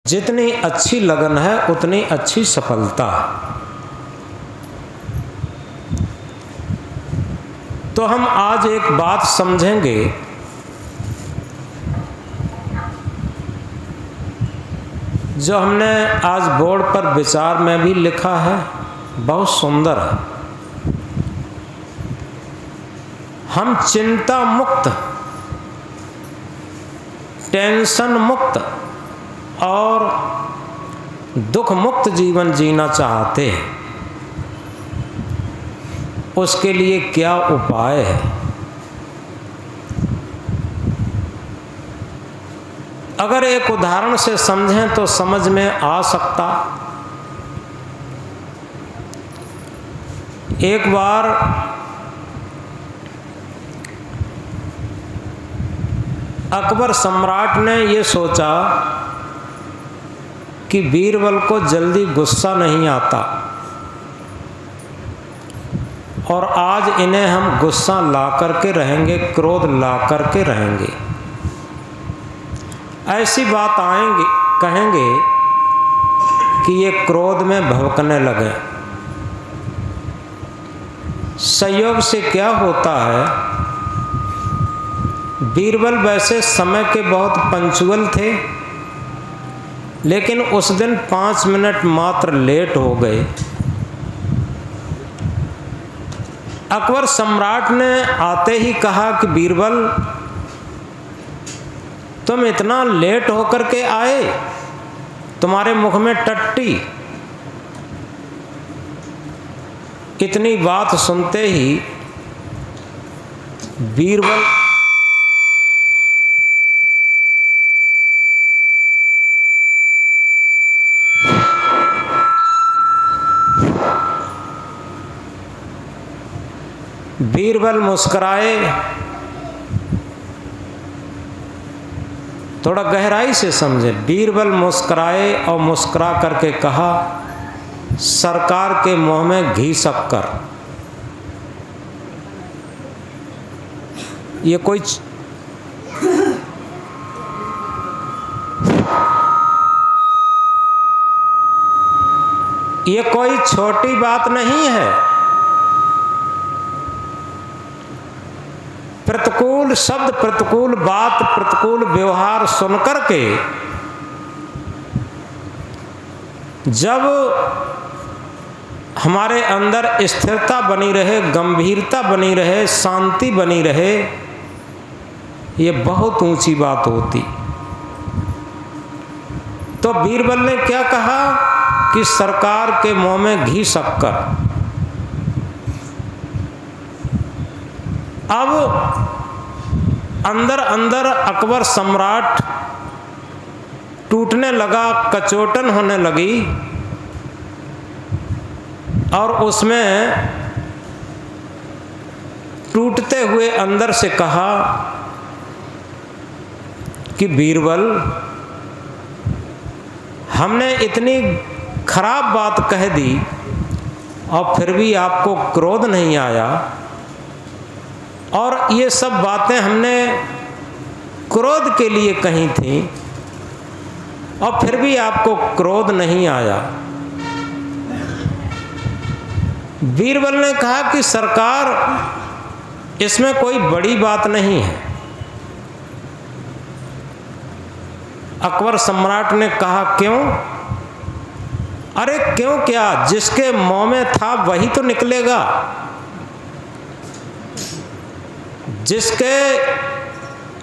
जितनी अच्छी लगन है उतनी अच्छी सफलता। तो हम आज एक बात समझेंगे, जो हमने आज बोर्ड पर विचार में भी लिखा है, बहुत सुंदर है। हम चिंता मुक्त, टेंशन मुक्त और दुख मुक्त जीवन जीना चाहते हैं। उसके लिए क्या उपाय है? अगर एक उदाहरण से समझें तो समझ में आ सकता। एक बार अकबर सम्राट ने ये सोचा कि बीरबल को जल्दी गुस्सा नहीं आता और आज इन्हें हम गुस्सा ला करके रहेंगे, क्रोध ला करके रहेंगे। ऐसी बात आएंगे, कहेंगे कि ये क्रोध में भड़कने लगे। संयोग से क्या होता है, बीरबल वैसे समय के बहुत पंचुअल थे, लेकिन उस दिन 5 मिनट मात्र लेट हो गए। अकबर सम्राट ने आते ही कहा कि बीरबल, तुम इतना लेट होकर के आए, तुम्हारे मुख में टट्टी। इतनी बात सुनते ही बीरबल मुस्कुराए, थोड़ा गहराई से समझे। बीरबल मुस्कुराए और मुस्कुरा करके कहा, सरकार के मुंह में घी शक्कर। ये कोई छोटी बात नहीं है। प्रतिकूल शब्द, प्रतिकूल बात, प्रतिकूल व्यवहार सुनकर के जब हमारे अंदर स्थिरता बनी रहे, गंभीरता बनी रहे, शांति बनी रहे, ये बहुत ऊंची बात होती। तो बीरबल ने क्या कहा कि सरकार के मुंह में घी शक्कर। अब अंदर अंदर अकबर सम्राट टूटने लगा, कचोटन होने लगी और उसमें टूटते हुए अंदर से कहा कि बीरबल, हमने इतनी खराब बात कह दी और फिर भी आपको क्रोध नहीं आया, और ये सब बातें हमने क्रोध के लिए कही थी और फिर भी आपको क्रोध नहीं आया। बीरबल ने कहा कि सरकार, इसमें कोई बड़ी बात नहीं है। अकबर सम्राट ने कहा, क्यों? अरे क्यों क्या, जिसके मुंह में था वही तो निकलेगा। जिसके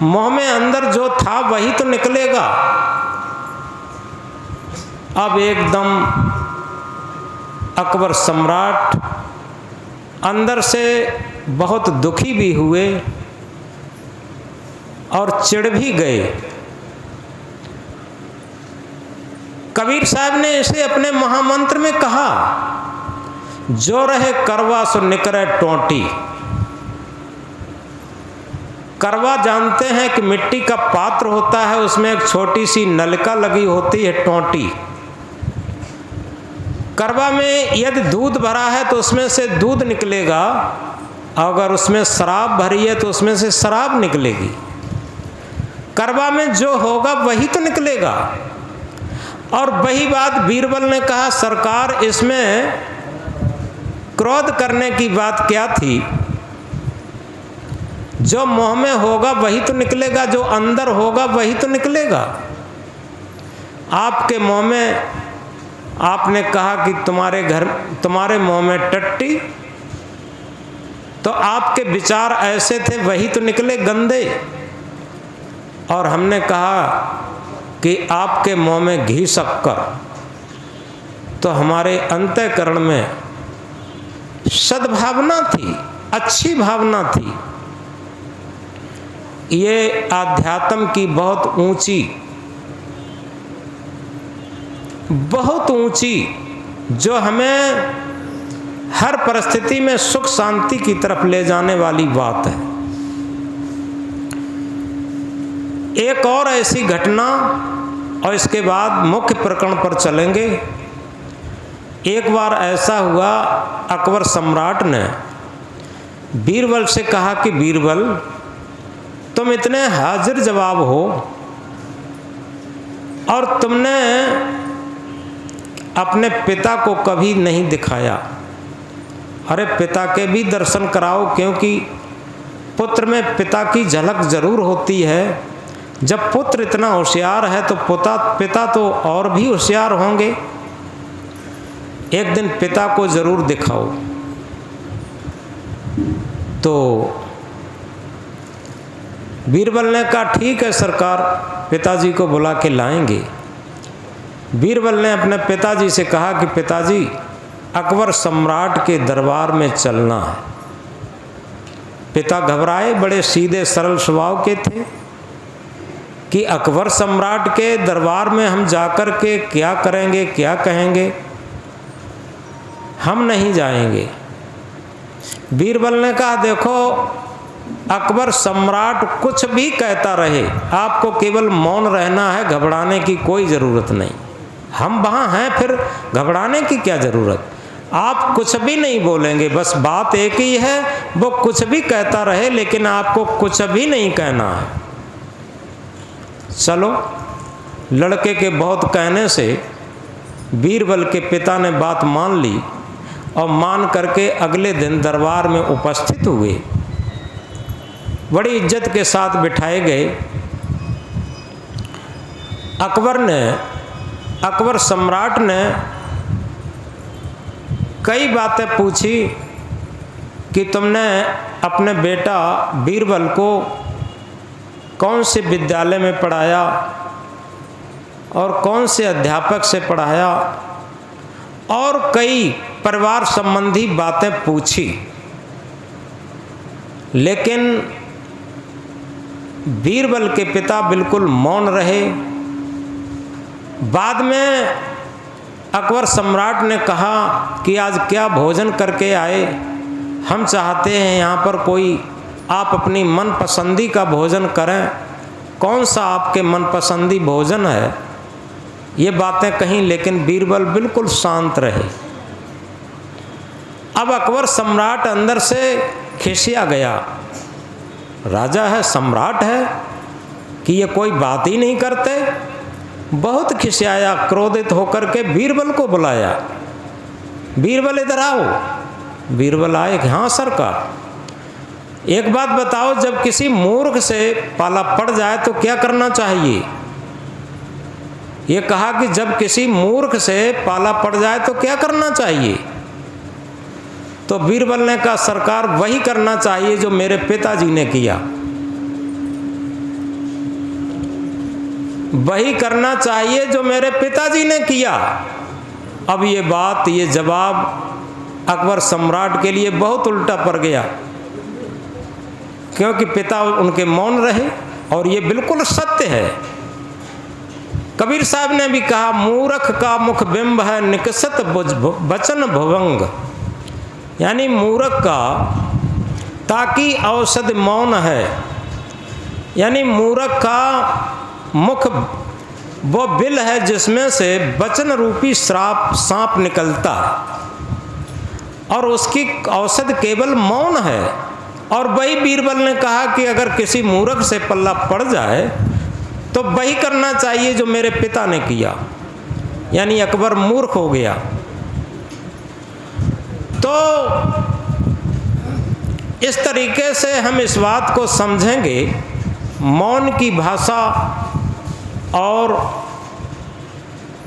मुंह में अंदर जो था वही तो निकलेगा। अब एकदम अकबर सम्राट अंदर से बहुत दुखी भी हुए और चिढ़ भी गए। कबीर साहब ने इसे अपने महामंत्र में कहा, जो रहे करवा सो निकरे टोंटी। करवा जानते हैं कि मिट्टी का पात्र होता है, उसमें एक छोटी सी नलिका लगी होती है, टोंटी। करवा में यदि दूध भरा है तो उसमें से दूध निकलेगा, अगर उसमें शराब भरी है तो उसमें से शराब निकलेगी। करवा में जो होगा वही तो निकलेगा। और वही बात बीरबल ने कहा, सरकार इसमें क्रोध करने की बात क्या थी? जो मुंह में होगा वही तो निकलेगा, जो अंदर होगा वही तो निकलेगा। आपके मुंह में आपने कहा कि तुम्हारे मुंह में टट्टी, तो आपके विचार ऐसे थे, वही तो निकले गंदे। और हमने कहा कि आपके मुंह में घी शक्कर, तो हमारे अंतःकरण में सद्भावना थी, अच्छी भावना थी। ये आध्यात्म की बहुत ऊंची, जो हमें हर परिस्थिति में सुख शांति की तरफ ले जाने वाली बात है। एक और ऐसी घटना, और इसके बाद मुख्य प्रकरण पर चलेंगे। एक बार ऐसा हुआ, अकबर सम्राट ने बीरबल से कहा कि बीरबल, तुम इतने हाजिर जवाब हो और तुमने अपने पिता को कभी नहीं दिखाया। अरे पिता के भी दर्शन कराओ, क्योंकि पुत्र में पिता की झलक जरूर होती है। जब पुत्र इतना होशियार है तो पिता तो और भी होशियार होंगे। एक दिन पिता को जरूर दिखाओ। तो बीरबल ने कहा, ठीक है सरकार, पिताजी को बुला के लाएंगे। बीरबल ने अपने पिताजी से कहा कि पिताजी, अकबर सम्राट के दरबार में चलना है। पिता घबराए, बड़े सीधे सरल स्वभाव के थे कि अकबर सम्राट के दरबार में हम जाकर के क्या करेंगे, क्या कहेंगे, हम नहीं जाएंगे। बीरबल ने कहा, देखो अकबर सम्राट कुछ भी कहता रहे, आपको केवल मौन रहना है, घबराने की कोई ज़रूरत नहीं। हम वहाँ हैं, फिर घबराने की क्या ज़रूरत। आप कुछ भी नहीं बोलेंगे, बस बात एक ही है, वो कुछ भी कहता रहे, लेकिन आपको कुछ भी नहीं कहना है। चलो, लड़के के बहुत कहने से बीरबल के पिता ने बात मान ली और मान करके अगले दिन दरबार में उपस्थित हुए। बड़ी इज्जत के साथ बिठाए गए। अकबर सम्राट ने कई बातें पूछी कि तुमने अपने बेटा बीरबल को कौन से विद्यालय में पढ़ाया और कौन से अध्यापक से पढ़ाया, और कई परिवार संबंधी बातें पूछी। लेकिन बीरबल के पिता बिल्कुल मौन रहे। बाद में अकबर सम्राट ने कहा कि आज क्या भोजन करके आए? हम चाहते हैं यहाँ पर कोई आप अपनी मनपसंदी का भोजन करें। कौन सा आपके मनपसंदी भोजन है? ये बातें कहीं, लेकिन बीरबल बिल्कुल शांत रहे। अब अकबर सम्राट अंदर से खिसिया गया। राजा है, सम्राट है, कि ये कोई बात ही नहीं करते। बहुत खिसियाया, क्रोधित होकर के बीरबल को बुलाया। बीरबल इधर आओ। बीरबल आए कि हाँ सरकार, एक बात बताओ, जब किसी मूर्ख से पाला पड़ जाए तो क्या करना चाहिए? ये कहा कि जब किसी मूर्ख से पाला पड़ जाए तो क्या करना चाहिए? तो बीरबल ने कहा, सरकार वही करना चाहिए जो मेरे पिताजी ने किया। वही करना चाहिए जो मेरे पिताजी ने किया। अब ये बात, ये जवाब अकबर सम्राट के लिए बहुत उल्टा पड़ गया, क्योंकि पिता उनके मौन रहे, और ये बिल्कुल सत्य है। कबीर साहब ने भी कहा, मूर्ख का मुख बिंब है, निकसत बचन भुवंग। यानी मूर्ख का ताकि औषध मौन है, यानी मूर्ख का मुख वो बिल है जिसमें से वचन रूपी सांप निकलता है, और उसकी औषध केवल मौन है। और वही बीरबल ने कहा कि अगर किसी मूर्ख से पल्ला पड़ जाए तो वही करना चाहिए जो मेरे पिता ने किया। यानी अकबर मूर्ख हो गया। तो इस तरीके से हम इस बात को समझेंगे, मौन की भाषा। और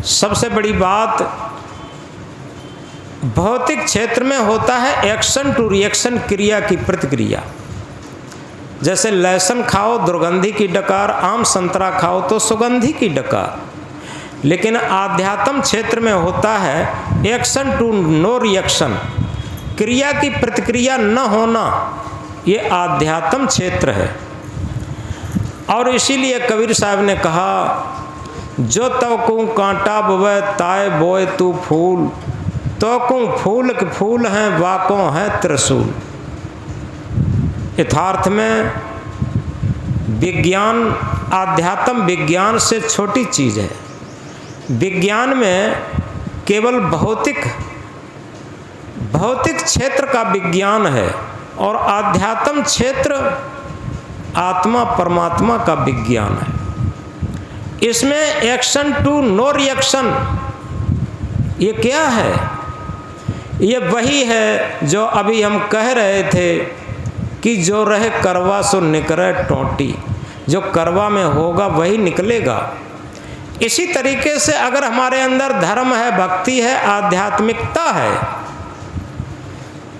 सबसे बड़ी बात भौतिक क्षेत्र में होता है एक्शन टू रिएक्शन, क्रिया की प्रतिक्रिया। जैसे लहसुन खाओ दुर्गंधी की डकार, आम संतरा खाओ तो सुगंधी की डकार। लेकिन आध्यात्म क्षेत्र में होता है एक्शन टू नो रिएक्शन, क्रिया की प्रतिक्रिया न होना, ये आध्यात्म क्षेत्र है। और इसीलिए कबीर साहब ने कहा, जो तवकू कांटा बोए ताए बोए तू फूल, तवकू फूल के फूल हैं वाकों है त्रिशूल। यथार्थ में विज्ञान आध्यात्म विज्ञान से छोटी चीज़ है। विज्ञान में केवल भौतिक क्षेत्र का विज्ञान है और आध्यात्म क्षेत्र आत्मा परमात्मा का विज्ञान है। इसमें एक्शन टू नो रिएक्शन, ये क्या है? ये वही है जो अभी हम कह रहे थे कि जो रहे करवा सो निकरे टोंटी, जो करवा में होगा वही निकलेगा। इसी तरीके से अगर हमारे अंदर धर्म है, भक्ति है, आध्यात्मिकता है,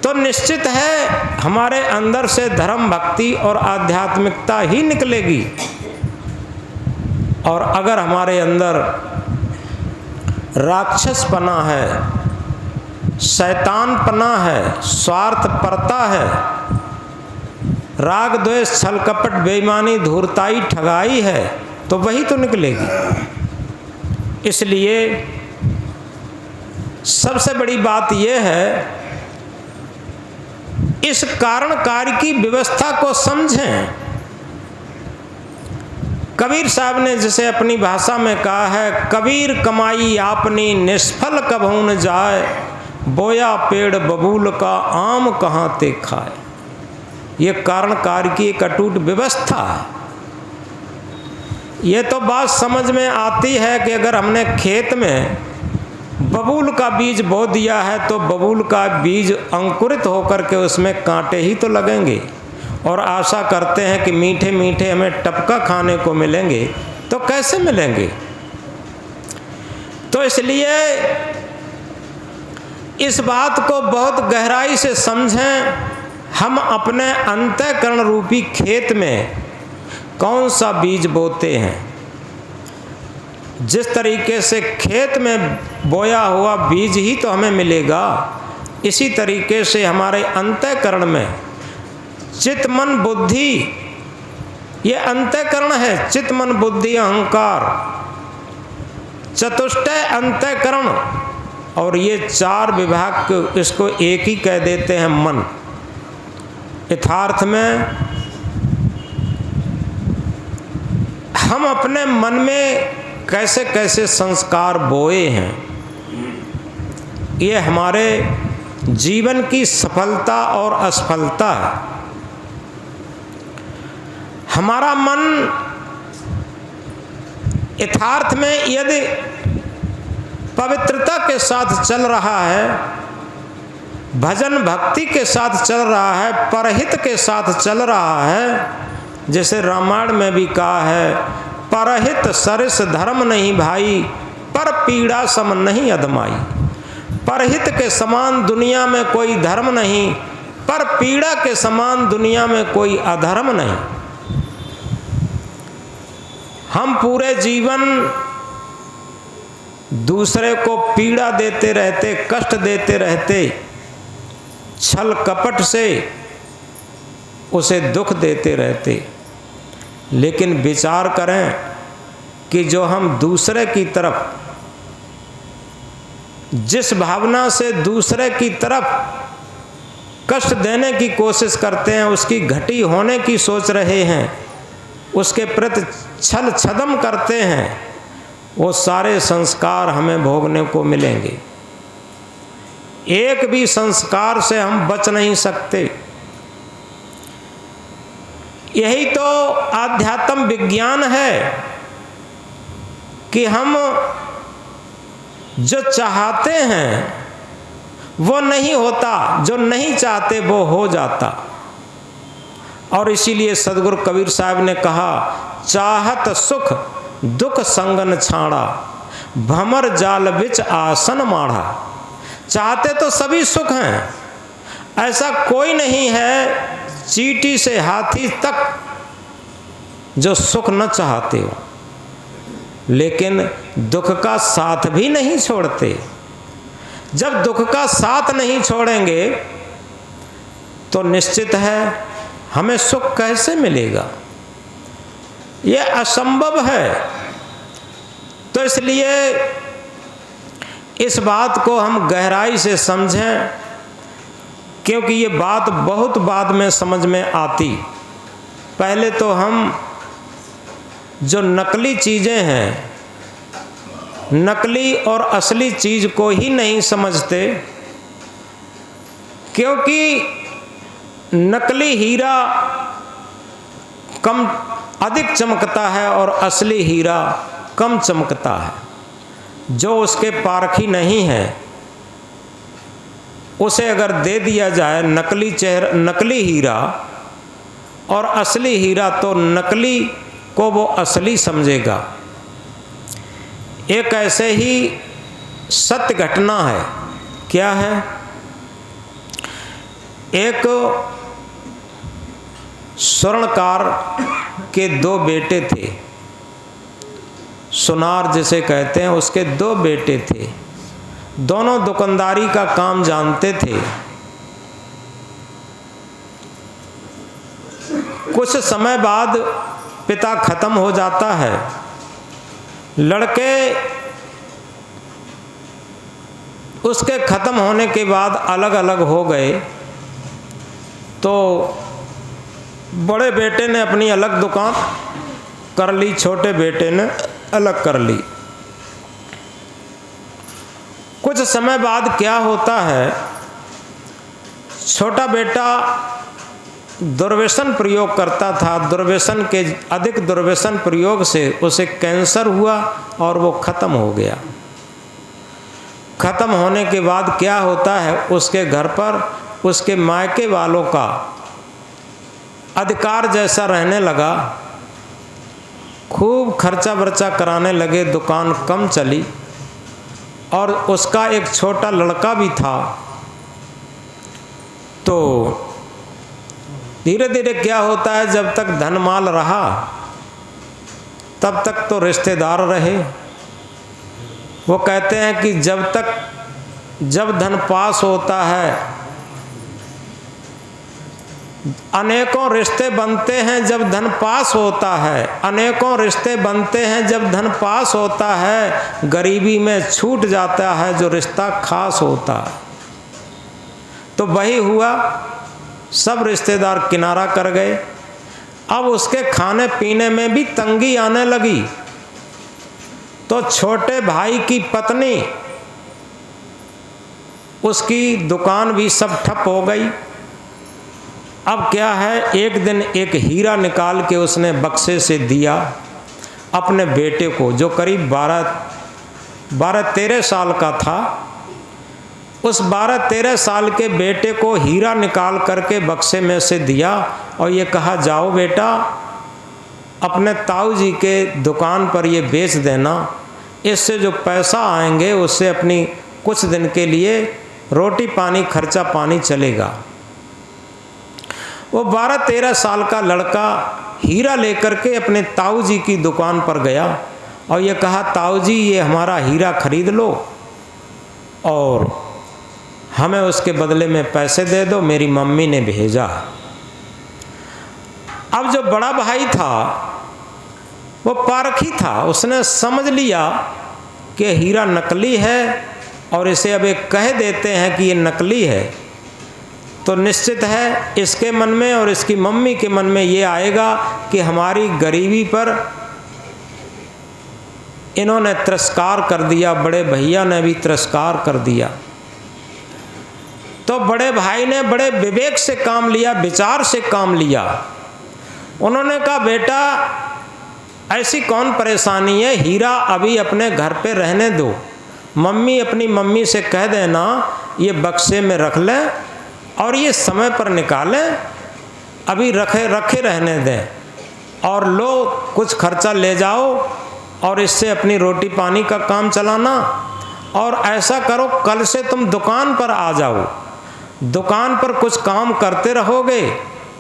तो निश्चित है हमारे अंदर से धर्म, भक्ति और आध्यात्मिकता ही निकलेगी। और अगर हमारे अंदर राक्षसपना है, शैतानपना है, स्वार्थपरता है, राग द्वेष छल कपट बेईमानी धूर्ताई ठगाई है, तो वही तो निकलेगी। इसलिए सबसे बड़ी बात यह है, इस कारण कार्य की व्यवस्था को समझें। कबीर साहब ने जिसे अपनी भाषा में कहा है, कबीर कमाई आपनी निष्फल कभू न जाए, बोया पेड़ बबूल का आम कहाँ ते खाए। ये कारण कार्य की एक अटूट व्यवस्था है। ये तो बात समझ में आती है कि अगर हमने खेत में बबूल का बीज बो दिया है तो बबूल का बीज अंकुरित होकर के उसमें कांटे ही तो लगेंगे, और आशा करते हैं कि मीठे मीठे हमें टपका खाने को मिलेंगे, तो कैसे मिलेंगे? तो इसलिए इस बात को बहुत गहराई से समझें। हम अपने अंतःकरण रूपी खेत में कौन सा बीज बोते हैं। जिस तरीके से खेत में बोया हुआ बीज ही तो हमें मिलेगा, इसी तरीके से हमारे अंतःकरण में चित्त मन बुद्धि, ये अंतःकरण है। चित्त मन बुद्धि अहंकार, चतुष्टय अंतःकरण, और ये चार विभाग इसको एक ही कह देते हैं मन। यथार्थ में हम अपने मन में कैसे कैसे संस्कार बोए हैं, ये हमारे जीवन की सफलता और असफलता है। हमारा मन यथार्थ में यदि पवित्रता के साथ चल रहा है, भजन भक्ति के साथ चल रहा है, परहित के साथ चल रहा है, जैसे रामायण में भी कहा है, परहित सरिस धर्म नहीं भाई, पर पीड़ा सम नहीं अदमाई। परहित के समान दुनिया में कोई धर्म नहीं, पर पीड़ा के समान दुनिया में कोई अधर्म नहीं। हम पूरे जीवन दूसरे को पीड़ा देते रहते, कष्ट देते रहते, छल कपट से उसे दुख देते रहते। लेकिन विचार करें कि जो हम दूसरे की तरफ, जिस भावना से दूसरे की तरफ कष्ट देने की कोशिश करते हैं, उसकी घटी होने की सोच रहे हैं, उसके प्रति छल छदम करते हैं, वो सारे संस्कार हमें भोगने को मिलेंगे। एक भी संस्कार से हम बच नहीं सकते। यही तो आध्यात्म विज्ञान है कि हम जो चाहते हैं वो नहीं होता, जो नहीं चाहते वो हो जाता। और इसीलिए सदगुरु कबीर साहब ने कहा, चाहत सुख दुख संगन छाड़ा, भमर जाल बिच आसन माढ़ा। चाहते तो सभी सुख हैं, ऐसा कोई नहीं है चींटी से हाथी तक जो सुख न चाहते हो, लेकिन दुख का साथ भी नहीं छोड़ते। जब दुख का साथ नहीं छोड़ेंगे तो निश्चित है हमें सुख कैसे मिलेगा, यह असंभव है। तो इसलिए इस बात को हम गहराई से समझें, क्योंकि ये बात बहुत बाद में समझ में आती। पहले तो हम जो नकली चीज़ें हैं, नकली और असली चीज़ को ही नहीं समझते, क्योंकि नकली हीरा अधिक चमकता है और असली हीरा कम चमकता है। जो उसके पारखी नहीं है उसे अगर दे दिया जाए नकली हीरा और असली हीरा, तो नकली को वो असली समझेगा। एक ऐसे ही सत्य घटना है। क्या है? एक स्वर्णकार के 2 बेटे थे, सुनार जिसे कहते हैं, उसके 2 बेटे थे। दोनों दुकानदारी का काम जानते थे। कुछ समय बाद पिता खत्म हो जाता है। लड़के उसके खत्म होने के बाद अलग अलग हो गए। तो बड़े बेटे ने अपनी अलग दुकान कर ली, छोटे बेटे ने अलग कर ली। कुछ समय बाद क्या होता है, छोटा बेटा दुर्व्यसन प्रयोग करता था। दुर्व्यसन के अधिक दुर्व्यसन प्रयोग से उसे कैंसर हुआ और वो खत्म हो गया। खत्म होने के बाद क्या होता है, उसके घर पर उसके मायके वालों का अधिकार जैसा रहने लगा। खूब खर्चा बर्चा कराने लगे, दुकान कम चली। और उसका एक छोटा लड़का भी था। तो धीरे धीरे क्या होता है, जब तक धन माल रहा तब तक तो रिश्तेदार रहे। वो कहते हैं कि जब धन पास होता है, अनेकों रिश्ते बनते हैं जब धन पास होता है, अनेकों रिश्ते बनते हैं जब धन पास होता है, गरीबी में छूट जाता है जो रिश्ता खास होता है। तो वही हुआ, सब रिश्तेदार किनारा कर गए। अब उसके खाने पीने में भी तंगी आने लगी। तो छोटे भाई की पत्नी, उसकी दुकान भी सब ठप हो गई। अब क्या है, एक दिन एक हीरा निकाल के उसने बक्से से दिया अपने बेटे को, जो करीब 12-13 साल का था। उस 12-13 साल के बेटे को हीरा निकाल करके बक्से में से दिया और ये कहा, जाओ बेटा, अपने ताऊ जी के दुकान पर ये बेच देना। इससे जो पैसा आएंगे उससे अपनी कुछ दिन के लिए रोटी पानी खर्चा पानी चलेगा। वो 12-13 साल का लड़का हीरा लेकर के अपने ताऊ जी की दुकान पर गया और ये कहा, ताऊ जी ये हमारा हीरा खरीद लो और हमें उसके बदले में पैसे दे दो, मेरी मम्मी ने भेजा। अब जो बड़ा भाई था वो पारखी था, उसने समझ लिया कि हीरा नकली है और इसे अब एक कह देते हैं कि ये नकली है, तो निश्चित है इसके मन में और इसकी मम्मी के मन में ये आएगा कि हमारी गरीबी पर इन्होंने तिरस्कार कर दिया, बड़े भैया ने भी तिरस्कार कर दिया। तो बड़े भाई ने बड़े विवेक से काम लिया, विचार से काम लिया। उन्होंने कहा, बेटा ऐसी कौन परेशानी है, हीरा अभी अपने घर पे रहने दो, मम्मी अपनी मम्मी से कह देना ये बक्से में रख लें और ये समय पर निकालें, अभी रखे रहने दें, और लो कुछ खर्चा ले जाओ और इससे अपनी रोटी पानी का काम चलाना। और ऐसा करो कल से तुम दुकान पर आ जाओ, दुकान पर कुछ काम करते रहोगे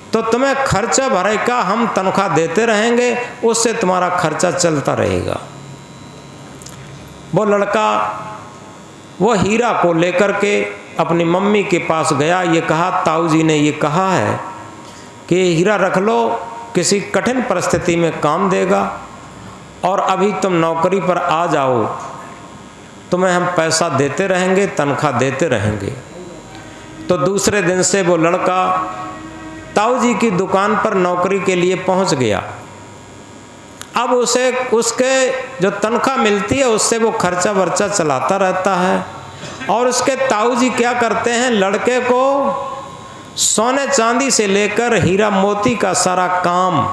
तो तुम्हें खर्चा भरे का हम तनख्वाह देते रहेंगे, उससे तुम्हारा खर्चा चलता रहेगा। वो लड़का वो हीरा को लेकर के अपनी मम्मी के पास गया। ये कहा ताऊ जी ने ये कहा है कि हीरा रख लो, किसी कठिन परिस्थिति में काम देगा, और अभी तुम नौकरी पर आ जाओ, तुम्हें हम पैसा देते रहेंगे, तनख्वाह देते रहेंगे। तो दूसरे दिन से वो लड़का ताऊ जी की दुकान पर नौकरी के लिए पहुंच गया। अब उसे उसके जो तनख्वाह मिलती है उससे वो खर्चा वर्चा चलाता रहता है। और उसके ताऊ जी क्या करते हैं, लड़के को सोने चांदी से लेकर हीरा मोती का सारा काम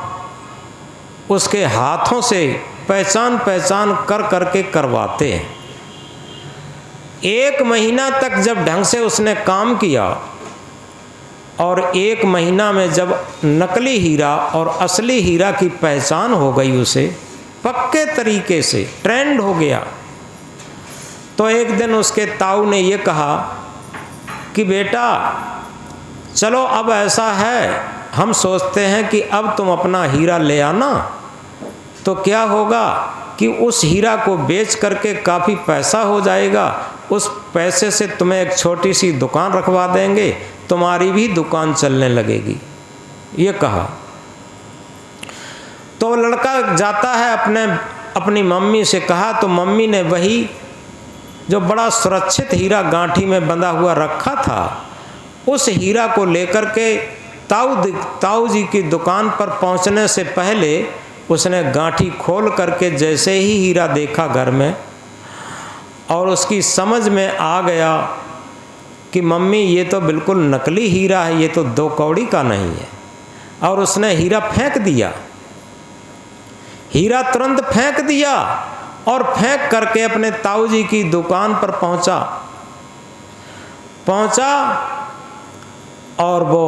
उसके हाथों से पहचान कर करके करवाते हैं। 1 महीना तक जब ढंग से उसने काम किया, और 1 महीना में जब नकली हीरा और असली हीरा की पहचान हो गई, उसे पक्के तरीके से ट्रेंड हो गया, तो एक दिन उसके ताऊ ने ये कहा कि बेटा चलो अब ऐसा है, हम सोचते हैं कि अब तुम अपना हीरा ले आना, तो क्या होगा कि उस हीरा को बेच करके काफ़ी पैसा हो जाएगा, उस पैसे से तुम्हें एक छोटी सी दुकान रखवा देंगे, तुम्हारी भी दुकान चलने लगेगी। ये कहा। तो लड़का जाता है अपनी मम्मी से कहा, तो मम्मी ने वही जो बड़ा सुरक्षित हीरा गांठी में बंधा हुआ रखा था, उस हीरा को लेकर के ताऊ जी की दुकान पर पहुंचने से पहले उसने गांठी खोल करके जैसे ही हीरा देखा घर में, और उसकी समझ में आ गया कि मम्मी ये तो बिल्कुल नकली हीरा है, ये तो 2 कौड़ी का नहीं है, और उसने हीरा फेंक दिया। हीरा तुरंत फेंक दिया और फेंक करके अपने ताऊ जी की दुकान पर पहुंचा और वो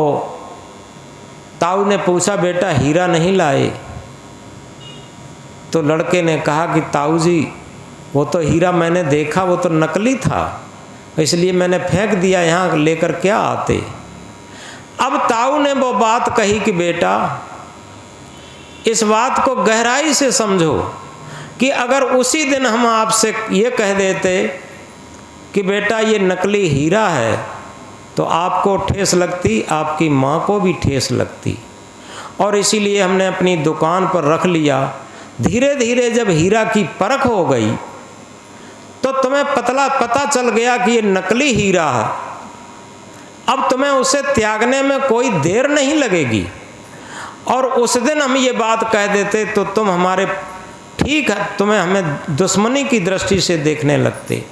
ताऊ ने पूछा, बेटा हीरा नहीं लाए? तो लड़के ने कहा कि ताऊ जी वो तो हीरा मैंने देखा, वो तो नकली था, इसलिए मैंने फेंक दिया, यहाँ लेकर क्या आते। अब ताऊ ने वो बात कही कि बेटा इस बात को गहराई से समझो कि अगर उसी दिन हम आपसे ये कह देते कि बेटा ये नकली हीरा है, तो आपको ठेस लगती, आपकी माँ को भी ठेस लगती, और इसीलिए हमने अपनी दुकान पर रख लिया। धीरे धीरे जब हीरा की परख हो गई तो तुम्हें पता चल गया कि ये नकली हीरा है, अब तुम्हें उसे त्यागने में कोई देर नहीं लगेगी। और उस दिन हम ये बात कह देते तो तुम हमारे ठीक है, तुम्हें हमें दुश्मनी की दृष्टि से देखने लगते,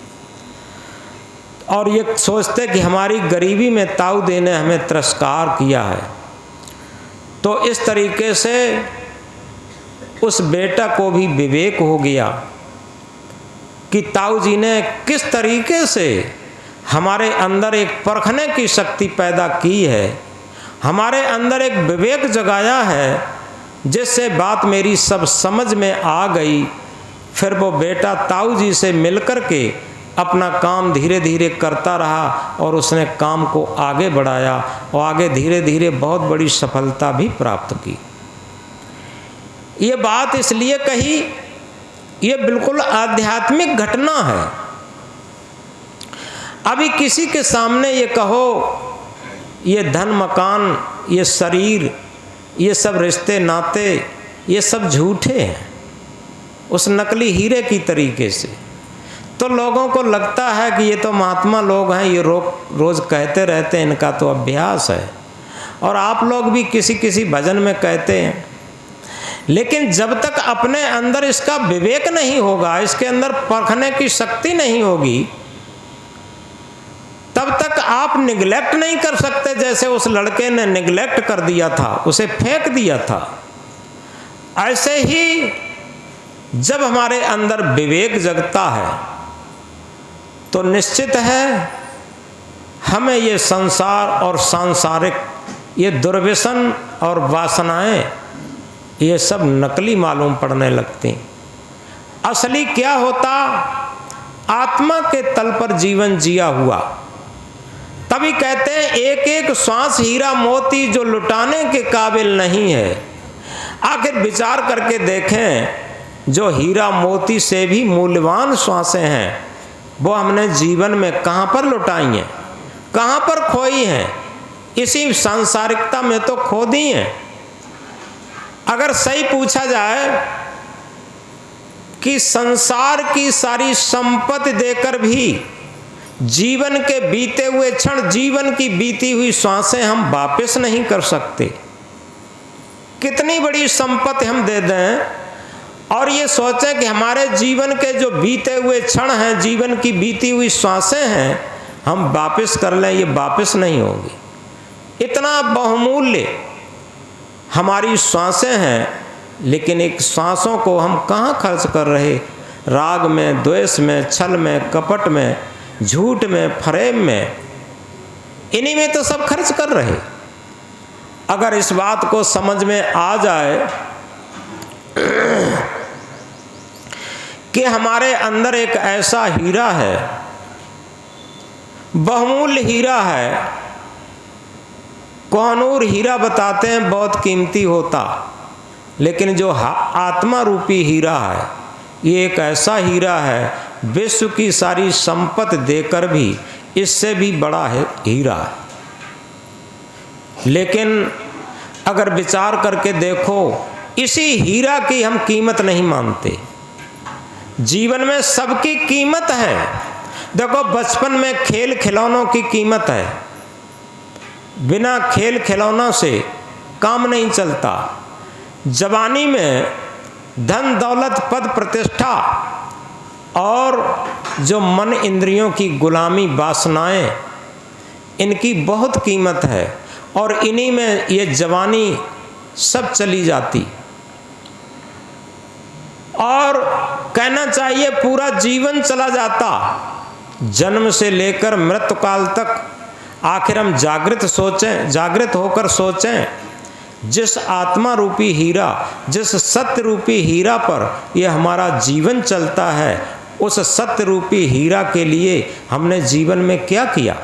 और ये सोचते कि हमारी गरीबी में ताऊ जी ने हमें तिरस्कार किया है। तो इस तरीके से उस बेटा को भी विवेक हो गया कि ताऊ जी ने किस तरीके से हमारे अंदर एक परखने की शक्ति पैदा की है, हमारे अंदर एक विवेक जगाया है, जिससे बात मेरी सब समझ में आ गई। फिर वो बेटा ताऊ जी से मिलकर के अपना काम धीरे धीरे करता रहा, और उसने काम को आगे बढ़ाया, और आगे धीरे धीरे बहुत बड़ी सफलता भी प्राप्त की। ये बात इसलिए कही, ये बिल्कुल आध्यात्मिक घटना है। अभी किसी के सामने ये कहो ये धन मकान, ये शरीर, ये सब रिश्ते नाते, ये सब झूठे हैं उस नकली हीरे की तरीके से, तो लोगों को लगता है कि ये तो महात्मा लोग हैं, ये रोज़ कहते रहते हैं, इनका तो अभ्यास है, और आप लोग भी किसी किसी भजन में कहते हैं। लेकिन जब तक अपने अंदर इसका विवेक नहीं होगा, इसके अंदर परखने की शक्ति नहीं होगी, तब तक आप निगलेक्ट नहीं कर सकते। जैसे उस लड़के ने निगलेक्ट कर दिया था, उसे फेंक दिया था, ऐसे ही जब हमारे अंदर विवेक जगता है तो निश्चित है हमें ये संसार और सांसारिक ये दुर्व्यसन और वासनाएं ये सब नकली मालूम पड़ने लगती। असली क्या होता, आत्मा के तल पर जीवन जिया हुआ। तभी कहते हैं एक एक श्वास हीरा मोती जो लुटाने के काबिल नहीं है। आखिर विचार करके देखें, जो हीरा मोती से भी मूल्यवान श्वासें हैं वो हमने जीवन में कहाँ पर लुटाई हैं, कहाँ पर खोई हैं? इसी सांसारिकता में तो खो दी हैं। अगर सही पूछा जाए कि संसार की सारी संपत्ति देकर भी जीवन के बीते हुए क्षण, जीवन की बीती हुई श्वासें हम वापस नहीं कर सकते। कितनी बड़ी संपत्ति हम दे दें और ये सोचें कि हमारे जीवन के जो बीते हुए क्षण हैं, जीवन की बीती हुई श्वासें हैं, हम वापस कर लें, ये वापस नहीं होगी। इतना बहुमूल्य हमारी श्वासें हैं, लेकिन एक श्वासों को हम कहाँ खर्च कर रहे? राग में, द्वेष में, छल में, कपट में, झूठ में, फरेब में, इन्हीं में तो सब खर्च कर रहे। अगर इस बात को समझ में आ जाए कि हमारे अंदर एक ऐसा हीरा है, बहुमूल्य हीरा है, कोहनूर हीरा बताते हैं बहुत कीमती होता, लेकिन जो आत्मा रूपी हीरा है ये एक ऐसा हीरा है, विश्व की सारी संपत्ति देकर भी इससे भी बड़ा है हीरा है। लेकिन अगर विचार करके देखो, इसी हीरा की हम कीमत नहीं मानते। जीवन में सबकी कीमत है। देखो, बचपन में खेल खिलौनों की कीमत है। बिना खेल खिलौनों से काम नहीं चलता। जवानी में धन दौलत पद प्रतिष्ठा और जो मन इंद्रियों की गुलामी वासनाएं, इनकी बहुत कीमत है और इन्हीं में ये जवानी सब चली जाती। और कहना चाहिए पूरा जीवन चला जाता, जन्म से लेकर मृत्यु काल तक। आखिर हम जागृत होकर सोचें, जिस आत्मा रूपी हीरा, जिस सत्य रूपी हीरा पर यह हमारा जीवन चलता है, उस सत्य रूपी हीरा के लिए हमने जीवन में क्या किया?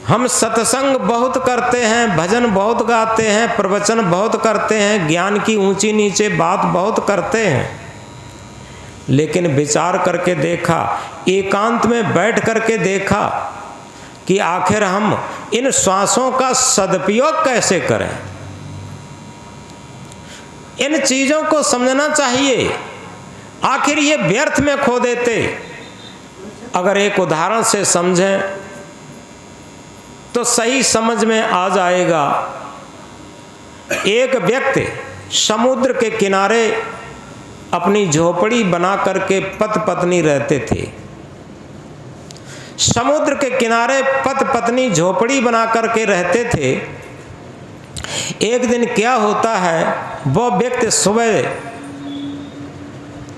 हम सत्संग बहुत करते हैं, भजन बहुत गाते हैं, प्रवचन बहुत करते हैं, ज्ञान की ऊंची नीचे बात बहुत करते हैं, लेकिन विचार करके देखा, एकांत में बैठ करके देखा कि आखिर हम इन श्वासों का सदुपयोग कैसे करें? इन चीजों को समझना चाहिए। आखिर ये व्यर्थ में खो देते। अगर एक उदाहरण से समझें तो सही समझ में आ जाएगा। एक व्यक्ति समुद्र के किनारे अपनी झोपड़ी बना करके पति पत्नी रहते थे। समुद्र के किनारे पति पत्नी झोपड़ी बना करके रहते थे। एक दिन क्या होता है, वो व्यक्ति सुबह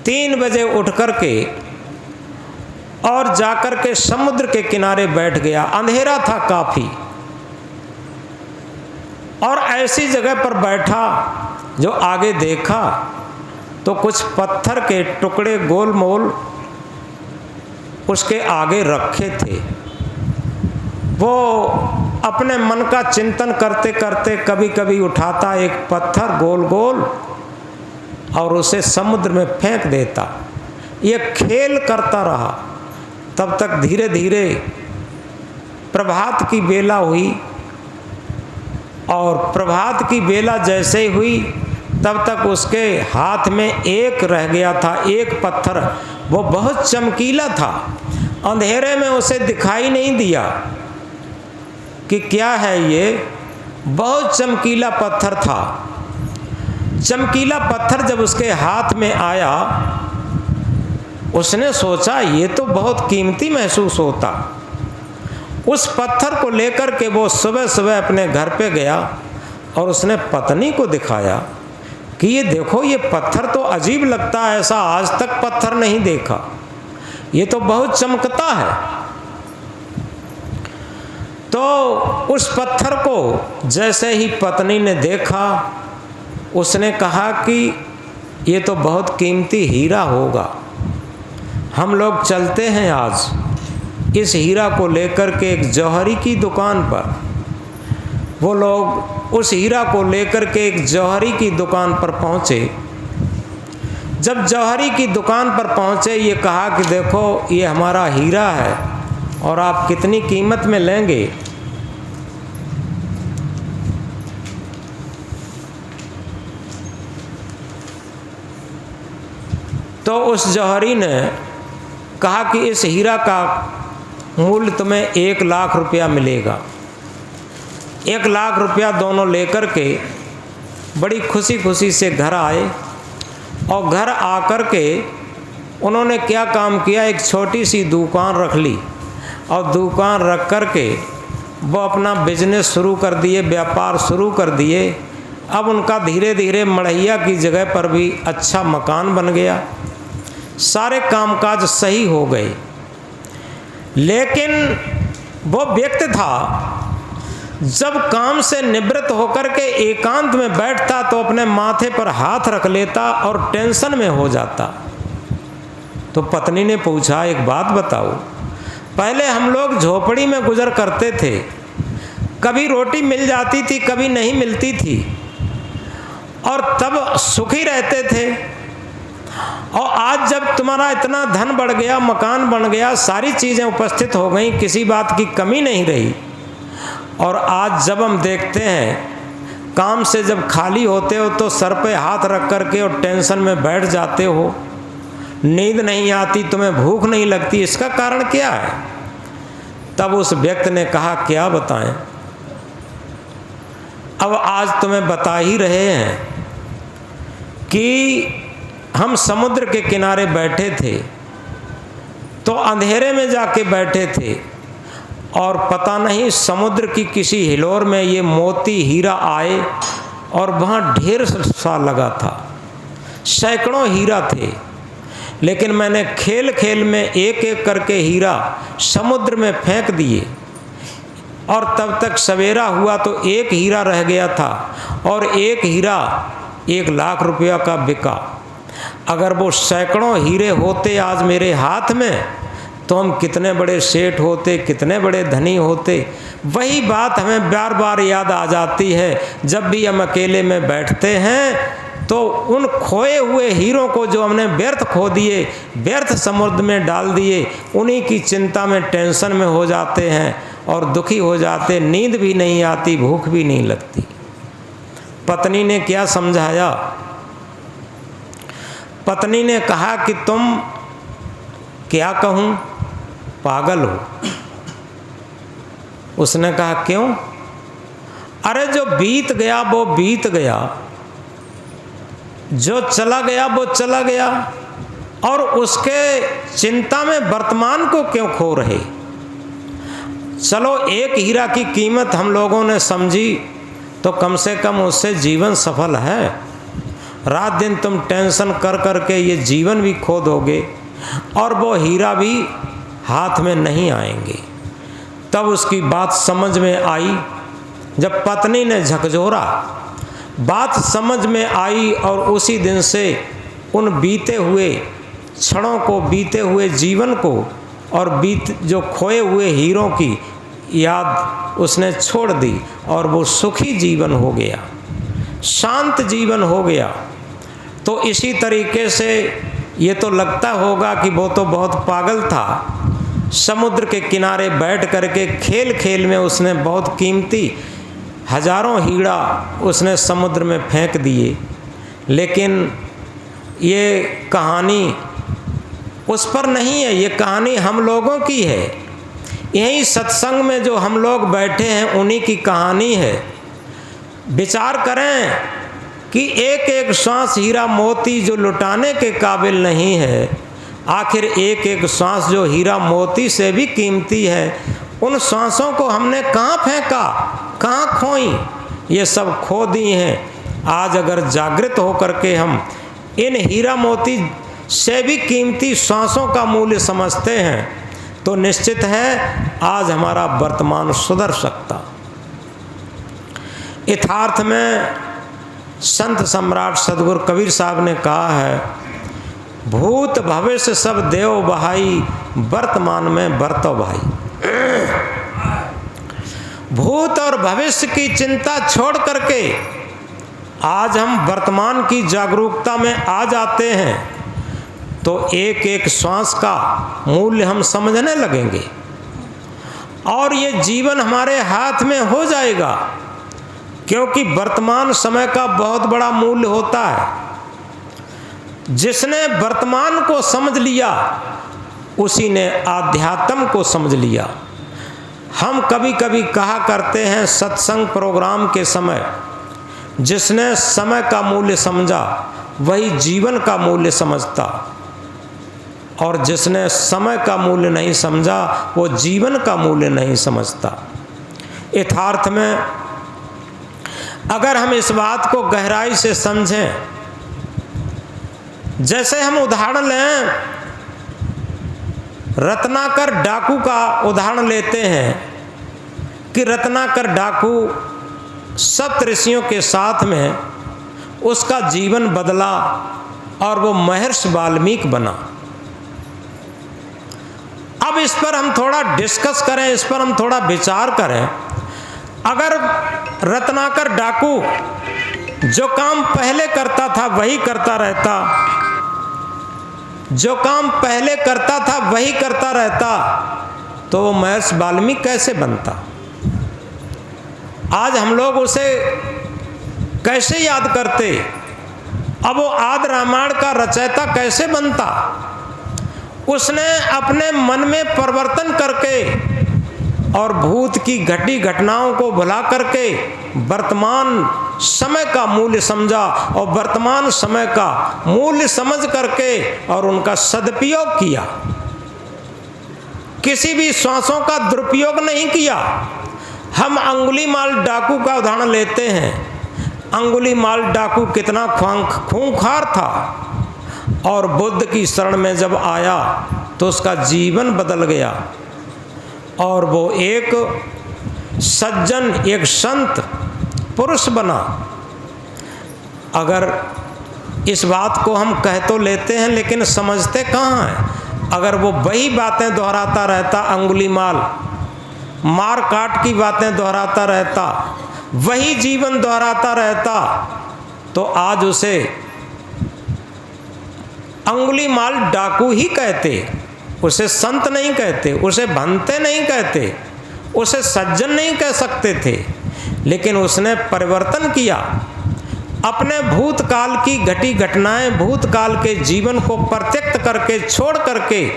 3 बजे उठ करके और जाकर के समुद्र के किनारे बैठ गया। अंधेरा था काफी, और ऐसी जगह पर बैठा जो आगे देखा तो कुछ पत्थर के टुकड़े गोल मोल उसके आगे रखे थे। वो अपने मन का चिंतन करते करते कभी कभी उठाता एक पत्थर गोल गोल और उसे समुद्र में फेंक देता। ये खेल करता रहा। तब तक धीरे धीरे प्रभात की बेला हुई, और प्रभात की बेला जैसे हुई तब तक उसके हाथ में एक रह गया था, एक पत्थर। वो बहुत चमकीला था, अंधेरे में उसे दिखाई नहीं दिया कि क्या है ये। बहुत चमकीला पत्थर था। चमकीला पत्थर जब उसके हाथ में आया, उसने सोचा ये तो बहुत कीमती महसूस होता। उस पत्थर को लेकर के वो सुबह सुबह अपने घर पे गया और उसने पत्नी को दिखाया कि ये देखो, ये पत्थर तो अजीब लगता है, ऐसा आज तक पत्थर नहीं देखा। ये तो बहुत चमकता है। तो उस पत्थर को जैसे ही पत्नी ने देखा, उसने कहा कि ये तो बहुत कीमती हीरा होगा, हम लोग चलते हैं आज इस हीरा को लेकर के एक जौहरी की दुकान पर। वो लोग उस हीरा को लेकर के एक जौहरी की दुकान पर पहुँचे। जब जौहरी की दुकान पर पहुँचे, ये कहा कि देखो ये हमारा हीरा है और आप कितनी कीमत में लेंगे? तो उस जौहरी ने कहा कि इस हीरा का मूल्य तुम्हें 1 लाख रुपया मिलेगा। 1 लाख रुपया दोनों लेकर के बड़ी खुशी खुशी से घर आए और घर आकर के उन्होंने क्या काम किया, एक छोटी सी दुकान रख ली और दुकान रख कर के वो अपना बिजनेस शुरू कर दिए, व्यापार शुरू कर दिए। अब उनका धीरे धीरे मढ़ैया की जगह पर भी अच्छा मकान बन गया, सारे कामकाज सही हो गए। लेकिन वो व्यक्ति था, जब काम से निवृत्त होकर के एकांत में बैठता तो अपने माथे पर हाथ रख लेता और टेंशन में हो जाता। तो पत्नी ने पूछा, एक बात बताओ, पहले हम लोग झोपड़ी में गुजर करते थे, कभी रोटी मिल जाती थी कभी नहीं मिलती थी, और तब सुखी रहते थे। और आज जब तुम्हारा इतना धन बढ़ गया, मकान बन गया, सारी चीज़ें उपस्थित हो गई, किसी बात की कमी नहीं रही, और आज जब हम देखते हैं काम से जब खाली होते हो तो सर पे हाथ रख करके और टेंशन में बैठ जाते हो, नींद नहीं आती, तुम्हें भूख नहीं लगती, इसका कारण क्या है? तब उस व्यक्ति ने कहा, क्या बताएं, अब आज तुम्हें बता ही रहे हैं कि हम समुद्र के किनारे बैठे थे, तो अंधेरे में जाके बैठे थे और पता नहीं समुद्र की किसी हिलोर में ये मोती हीरा आए और वहाँ ढेर सा लगा था, सैकड़ों हीरा थे। लेकिन मैंने खेल खेल में एक एक करके हीरा समुद्र में फेंक दिए, और तब तक सवेरा हुआ तो एक हीरा रह गया था, और एक हीरा 1 लाख रुपया का बिका। अगर वो सैकड़ों हीरे होते आज मेरे हाथ में तो हम कितने बड़े सेठ होते, कितने बड़े धनी होते। वही बात हमें बार बार याद आ जाती है जब भी हम अकेले में बैठते हैं, तो उन खोए हुए हीरों को जो हमने व्यर्थ खो दिए, व्यर्थ समुद्र में डाल दिए, उन्हीं की चिंता में टेंशन में हो जाते हैं और दुखी हो जाते, नींद भी नहीं आती, भूख भी नहीं लगती। पत्नी ने क्या समझाया? पत्नी ने कहा कि तुम क्या कहूँ, पागल हो। उसने कहा, क्यों? अरे जो बीत गया वो बीत गया, जो चला गया वो चला गया, और उसके चिंता में वर्तमान को क्यों खो रहे? चलो एक हीरा की कीमत हम लोगों ने समझी तो कम से कम उससे जीवन सफल है। रात दिन तुम टेंशन कर कर के ये जीवन भी खो दोगे और वो हीरा भी हाथ में नहीं आएंगे। तब उसकी बात समझ में आई। जब पत्नी ने झकझोरा, बात समझ में आई, और उसी दिन से उन बीते हुए क्षणों को, बीते हुए जीवन को और जो खोए हुए हीरों की याद उसने छोड़ दी, और वो सुखी जीवन हो गया, शांत जीवन हो गया। तो इसी तरीके से ये तो लगता होगा कि वो तो बहुत पागल था, समुद्र के किनारे बैठ करके खेल खेल में उसने बहुत कीमती हजारों हीरा उसने समुद्र में फेंक दिए। लेकिन ये कहानी उस पर नहीं है, ये कहानी हम लोगों की है। यही सत्संग में जो हम लोग बैठे हैं उन्हीं की कहानी है। विचार करें कि एक एक श्वास हीरा मोती जो लुटाने के काबिल नहीं है, आखिर एक एक श्वास जो हीरा मोती से भी कीमती है, उन श्वासों को हमने कहाँ फेंका, कहाँ खोई? ये सब खो दी हैं। आज अगर जागृत होकर के हम इन हीरा मोती से भी कीमती श्वासों का मूल्य समझते हैं तो निश्चित है आज हमारा वर्तमान सुधर सकता। यथार्थ में संत सम्राट सदगुरु कबीर साहब ने कहा है, भूत भविष्य सब देव बहाई, वर्तमान में बरतो भाई। भूत और भविष्य की चिंता छोड़ करके आज हम वर्तमान की जागरूकता में आ जाते हैं तो एक एक श्वास का मूल्य हम समझने लगेंगे और ये जीवन हमारे हाथ में हो जाएगा, क्योंकि वर्तमान समय का बहुत बड़ा मूल्य होता है। जिसने वर्तमान को समझ लिया उसी ने आध्यात्म को समझ लिया। हम कभी कभी कहा करते हैं सत्संग प्रोग्राम के समय, जिसने समय का मूल्य समझा वही जीवन का मूल्य समझता, और जिसने समय का मूल्य नहीं समझा वो जीवन का मूल्य नहीं समझता। यथार्थ में अगर हम इस बात को गहराई से समझें, जैसे हम उदाहरण लें, रत्नाकर डाकू का उदाहरण लेते हैं कि रत्नाकर डाकू सप्तऋषियों के साथ में उसका जीवन बदला और वो महर्षि वाल्मीकि बना। अब इस पर हम थोड़ा डिस्कस करें, इस पर हम थोड़ा विचार करें। अगर रत्नाकर डाकू जो काम पहले करता था वही करता रहता, जो काम पहले करता था वही करता रहता, तो वो महर्षि वाल्मीकि कैसे बनता? आज हम लोग उसे कैसे याद करते? अब वो आदि रामायण का रचयिता कैसे बनता? उसने अपने मन में परिवर्तन करके और भूत की घटी घटनाओं को भुला करके वर्तमान समय का मूल्य समझा और वर्तमान समय का मूल्य समझ करके और उनका सदुपयोग किया। किसी भी श्वासों का दुरुपयोग नहीं किया। हम अंगुलीमाल डाकू का उदाहरण लेते हैं। अंगुलीमाल डाकू कितना खूंखार था और बुद्ध की शरण में जब आया तो उसका जीवन बदल गया और वो एक सज्जन, एक संत पुरुष बना। अगर इस बात को हम कह तो लेते हैं लेकिन समझते कहाँ हैं? अगर वो वही बातें दोहराता रहता, अंगुलीमाल मार काट की बातें दोहराता रहता, वही जीवन दोहराता रहता, तो आज उसे अंगुलीमाल डाकू ही कहते, उसे संत नहीं कहते, उसे भंते नहीं कहते, उसे सज्जन नहीं कह सकते थे। लेकिन उसने परिवर्तन किया। अपने भूतकाल की घटी घटनाएं, भूतकाल के जीवन को प्रत्यक्त करके, छोड़ करके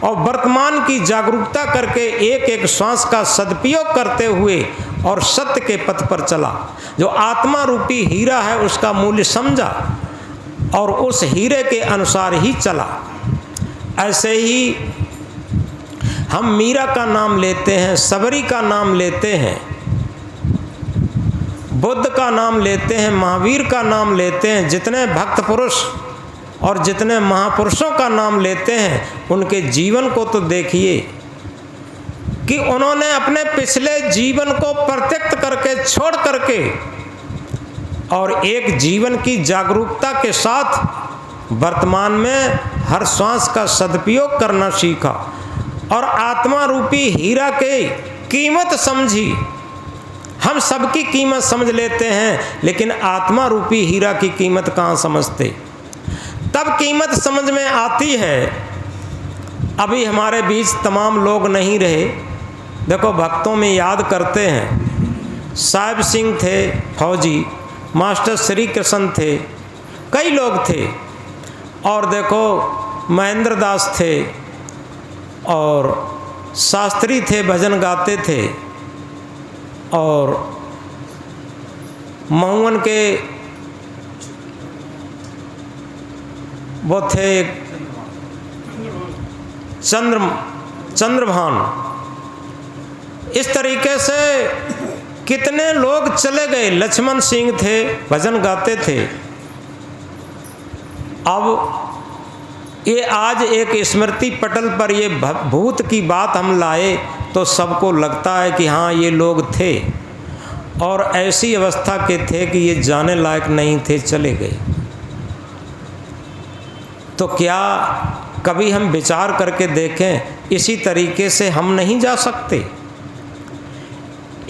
और वर्तमान की जागरूकता करके एक एक श्वास का सदुपयोग करते हुए और सत्य के पथ पर चला। जो आत्मा रूपी हीरा है उसका मूल्य समझा और उस हीरे के अनुसार ही चला। ऐसे ही हम मीरा का नाम लेते हैं, सबरी का नाम लेते हैं, बुद्ध का नाम लेते हैं, महावीर का नाम लेते हैं। जितने भक्त पुरुष और जितने महापुरुषों का नाम लेते हैं, उनके जीवन को तो देखिए कि उन्होंने अपने पिछले जीवन को प्रत्यक्त करके, छोड़ करके और एक जीवन की जागरूकता के साथ वर्तमान में हर श्वास का सदुपयोग करना सीखा और आत्मा रूपी हीरा के कीमत समझी। हम सबकी कीमत समझ लेते हैं लेकिन आत्मा रूपी हीरा की कीमत कहाँ समझते? तब कीमत समझ में आती है। अभी हमारे बीच तमाम लोग नहीं रहे। देखो, भक्तों में याद करते हैं, साहिब सिंह थे फौजी, मास्टर श्री कृष्ण थे, कई लोग थे, और देखो महेंद्र दास थे और शास्त्री थे, भजन गाते थे, और महुअन के वो थे चंद्रभान। इस तरीके से कितने लोग चले गए। लक्ष्मण सिंह थे, भजन गाते थे। अब ये आज एक स्मृति पटल पर ये भूत की बात हम लाए तो सबको लगता है कि हाँ ये लोग थे और ऐसी अवस्था के थे कि ये जाने लायक नहीं थे, चले गए। तो क्या कभी हम विचार करके देखें, इसी तरीके से हम नहीं जा सकते?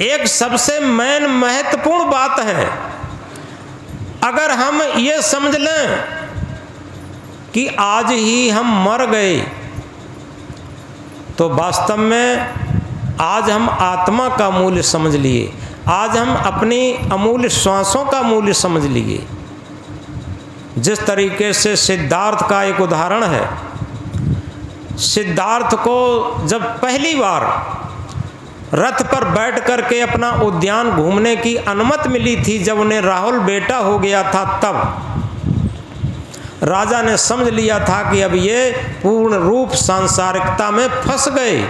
एक सबसे मेन महत्वपूर्ण बात है, अगर हम ये समझ लें कि आज ही हम मर गए तो वास्तव में आज हम आत्मा का मूल्य समझ लिए, आज हम अपनी अमूल्य श्वासों का मूल्य समझ लिए। जिस तरीके से सिद्धार्थ का एक उदाहरण है, सिद्धार्थ को जब पहली बार रथ पर बैठ करके अपना उद्यान घूमने की अनुमति मिली थी, जब उन्हें राहुल बेटा हो गया था, तब राजा ने समझ लिया था कि अब ये पूर्ण रूप सांसारिकता में फंस गए,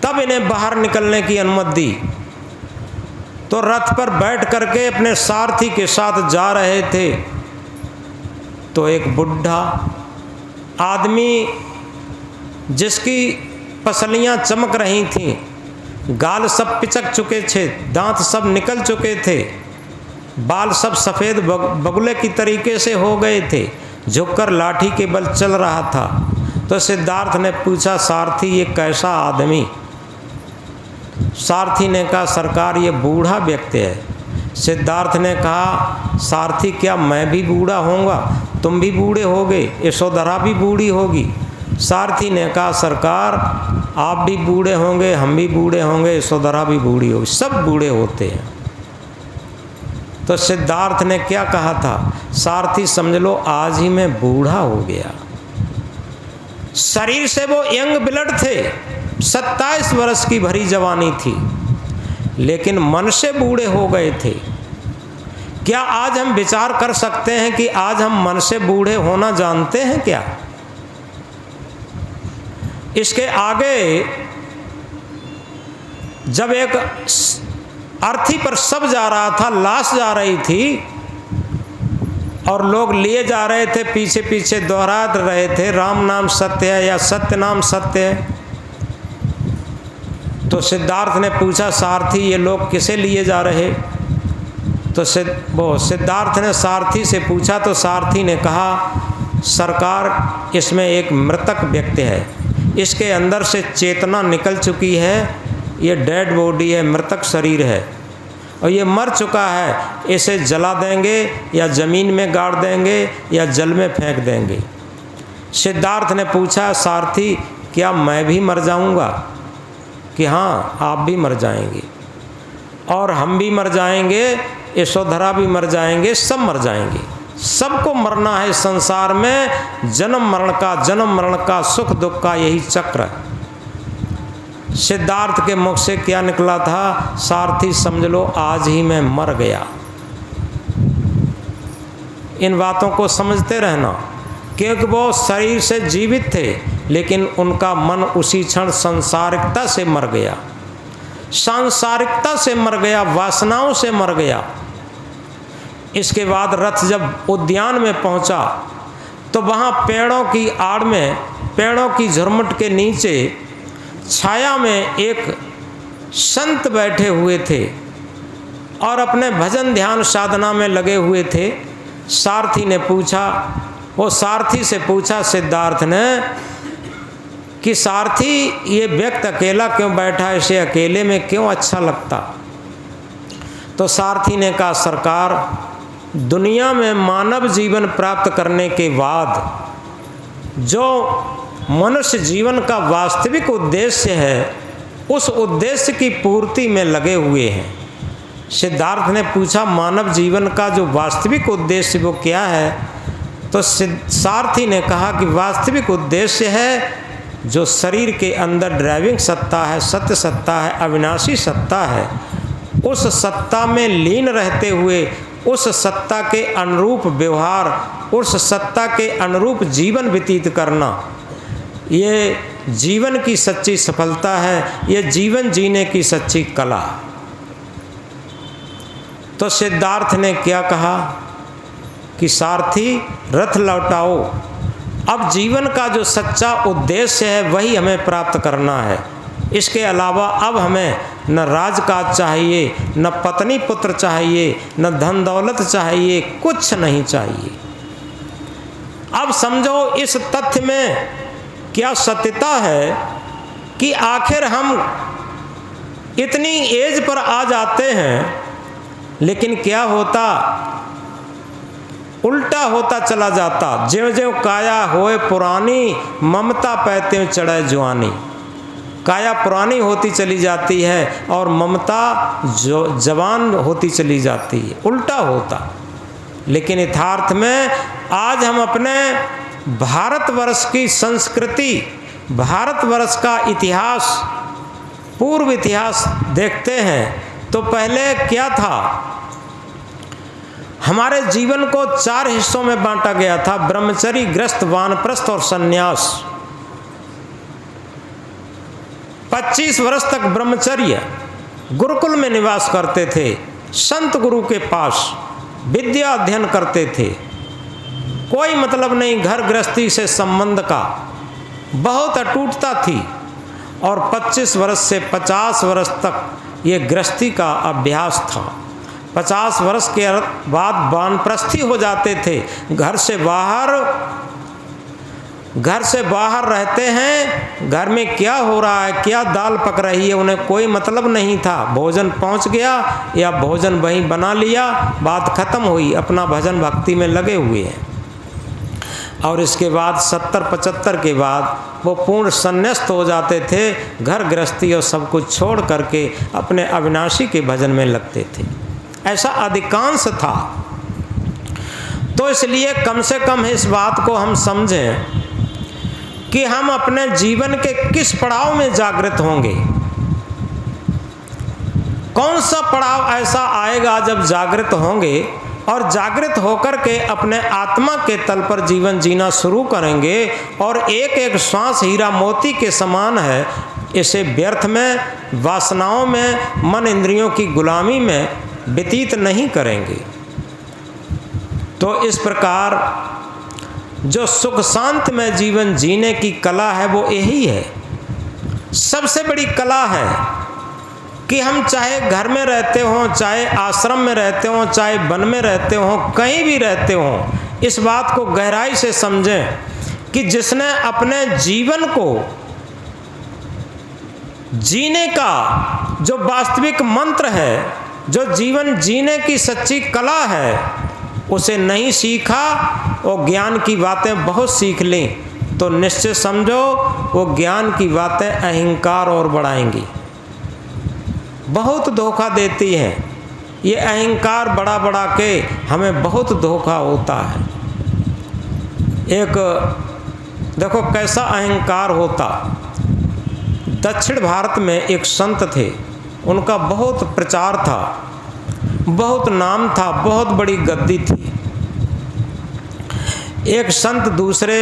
तब इन्हें बाहर निकलने की अनुमति दी। तो रथ पर बैठ करके अपने सारथी के साथ जा रहे थे, तो एक बुढ़ा आदमी जिसकी पसलियां चमक रही थीं, गाल सब पिचक चुके थे, दांत सब निकल चुके थे, बाल सब सफ़ेद बगुले की तरीके से हो गए थे, झुककर लाठी के बल चल रहा था। तो सिद्धार्थ ने पूछा, सारथी ये कैसा आदमी? सारथी ने कहा, सरकार ये बूढ़ा व्यक्ति है। सिद्धार्थ ने कहा, सारथी क्या मैं भी बूढ़ा होऊंगा? तुम भी बूढ़े होगे, यशोधरा भी बूढ़ी होगी। सारथी ने कहा, सरकार आप भी बूढ़े होंगे, हम भी बूढ़े होंगे, यशोधरा भी बूढ़ी होगी, सब बूढ़े होते हैं। तो सिद्धार्थ ने क्या कहा था, सारथी समझ लो आज ही मैं बूढ़ा हो गया। शरीर से वो यंग ब्लड थे, 27 वर्ष की भरी जवानी थी, लेकिन मन से बूढ़े हो गए थे। क्या आज हम विचार कर सकते हैं कि आज हम मन से बूढ़े होना जानते हैं क्या? इसके आगे जब एक अर्थी पर सब जा रहा था, लाश जा रही थी और लोग लिए जा रहे थे, पीछे पीछे दोहरा रहे थे, राम नाम सत्य है या सत्य नाम सत्य है। तो सिद्धार्थ ने पूछा, सारथी ये लोग किसे लिए जा रहे? तो सिद्धार्थ ने सारथी से पूछा, तो सारथी ने कहा, सरकार इसमें एक मृतक व्यक्ति है, इसके अंदर से चेतना निकल चुकी है, ये डेड बॉडी है, मृतक शरीर है और ये मर चुका है, इसे जला देंगे या ज़मीन में गाड़ देंगे या जल में फेंक देंगे। सिद्धार्थ ने पूछा, सारथी क्या मैं भी मर जाऊंगा? कि हाँ आप भी मर जाएंगे और हम भी मर जाएंगे, यशोधरा भी मर जाएंगे, सब मर जाएंगे, सबको मरना है। संसार में जन्म मरण का सुख दुख का यही चक्र है। सिद्धार्थ के मुख से क्या निकला था, सारथी समझ लो आज ही मैं मर गया। इन बातों को समझते रहना, क्योंकि वो शरीर से जीवित थे लेकिन उनका मन उसी क्षण सांसारिकता से मर गया, सांसारिकता से मर गया, वासनाओं से मर गया। इसके बाद रथ जब उद्यान में पहुंचा तो वहाँ पेड़ों की आड़ में, पेड़ों की झुरमुट के नीचे छाया में एक संत बैठे हुए थे और अपने भजन ध्यान साधना में लगे हुए थे। सारथी ने पूछा, वो सारथी से पूछा सिद्धार्थ ने कि सारथी ये व्यक्ति अकेला क्यों बैठा है, इसे अकेले में क्यों अच्छा लगता? तो सारथी ने कहा, सरकार दुनिया में मानव जीवन प्राप्त करने के बाद जो मनुष्य जीवन का वास्तविक उद्देश्य है, उस उद्देश्य की पूर्ति में लगे हुए हैं। सिद्धार्थ ने पूछा, मानव जीवन का जो वास्तविक उद्देश्य वो क्या है? तो सारथी ने कहा कि वास्तविक उद्देश्य है जो शरीर के अंदर ड्राइविंग सत्ता है, सत्य सत्ता है, अविनाशी सत्ता है, उस सत्ता में लीन रहते हुए उस सत्ता के अनुरूप व्यवहार, उस सत्ता के अनुरूप जीवन व्यतीत करना, ये जीवन की सच्ची सफलता है, ये जीवन जीने की सच्ची कला। तो सिद्धार्थ ने क्या कहा कि सारथी रथ लौटाओ, अब जीवन का जो सच्चा उद्देश्य है वही हमें प्राप्त करना है। इसके अलावा अब हमें न राजकाज चाहिए, न पत्नी पुत्र चाहिए, न धन दौलत चाहिए, कुछ नहीं चाहिए। अब समझो इस तथ्य में क्या सत्यता है कि आखिर हम इतनी एज पर आ जाते हैं, लेकिन क्या होता, उल्टा होता चला जाता। ज्यों ज्यों काया होए पुरानी, ममता पैते चढ़े जवानी। काया पुरानी होती चली जाती है और ममता जो जवान होती चली जाती है, उल्टा होता। लेकिन यथार्थ में आज हम अपने भारतवर्ष की संस्कृति, भारतवर्ष का इतिहास, पूर्व इतिहास देखते हैं तो पहले क्या था। हमारे जीवन को 4 हिस्सों में बांटा गया था, ब्रह्मचर्य, गृहस्थ, वानप्रस्थ और सन्यास। 25 वर्ष तक ब्रह्मचर्य, गुरुकुल में निवास करते थे, संत गुरु के पास विद्या अध्ययन करते थे, कोई मतलब नहीं घर गृहस्थी से संबंध का, बहुत अटूटता थी। और 25 वर्ष से 50 वर्ष तक ये गृहस्थी का अभ्यास था। 50 वर्ष के बाद वानप्रस्थी हो जाते थे, घर से बाहर रहते हैं। घर में क्या हो रहा है, क्या दाल पक रही है, उन्हें कोई मतलब नहीं था। भोजन पहुंच गया या भोजन वहीं बना लिया, बात खत्म हुई, अपना भजन भक्ति में लगे हुए हैं। और इसके बाद 70-75 के बाद वो पूर्ण संन्यास्त हो जाते थे, घर गृहस्थी और सब कुछ छोड़ करके अपने अविनाशी के भजन में लगते थे। ऐसा अधिकांश था। तो इसलिए कम से कम इस बात को हम समझें कि हम अपने जीवन के किस पड़ाव में जागृत होंगे। कौन सा पड़ाव ऐसा आएगा जब जागृत होंगे और जागृत होकर के अपने आत्मा के तल पर जीवन जीना शुरू करेंगे। और एक एक श्वास हीरा मोती के समान है, इसे व्यर्थ में, वासनाओं में, मन इंद्रियों की गुलामी में व्यतीत नहीं करेंगे। तो इस प्रकार जो सुख शांत में जीवन जीने की कला है वो यही है। सबसे बड़ी कला है कि हम चाहे घर में रहते हों, चाहे आश्रम में रहते हों, चाहे वन में रहते हों, कहीं भी रहते हों, इस बात को गहराई से समझें कि जिसने अपने जीवन को जीने का जो वास्तविक मंत्र है, जो जीवन जीने की सच्ची कला है, उसे नहीं सीखा और ज्ञान की बातें बहुत सीख लें तो निश्चित समझो वो ज्ञान की बातें अहंकार और बढ़ाएंगी, बहुत धोखा देती हैं। ये अहंकार बढ़ा बढ़ा के हमें बहुत धोखा होता है। एक देखो कैसा अहंकार होता। दक्षिण भारत में एक संत थे, उनका बहुत प्रचार था, बहुत नाम था, बहुत बड़ी गद्दी थी। एक संत दूसरे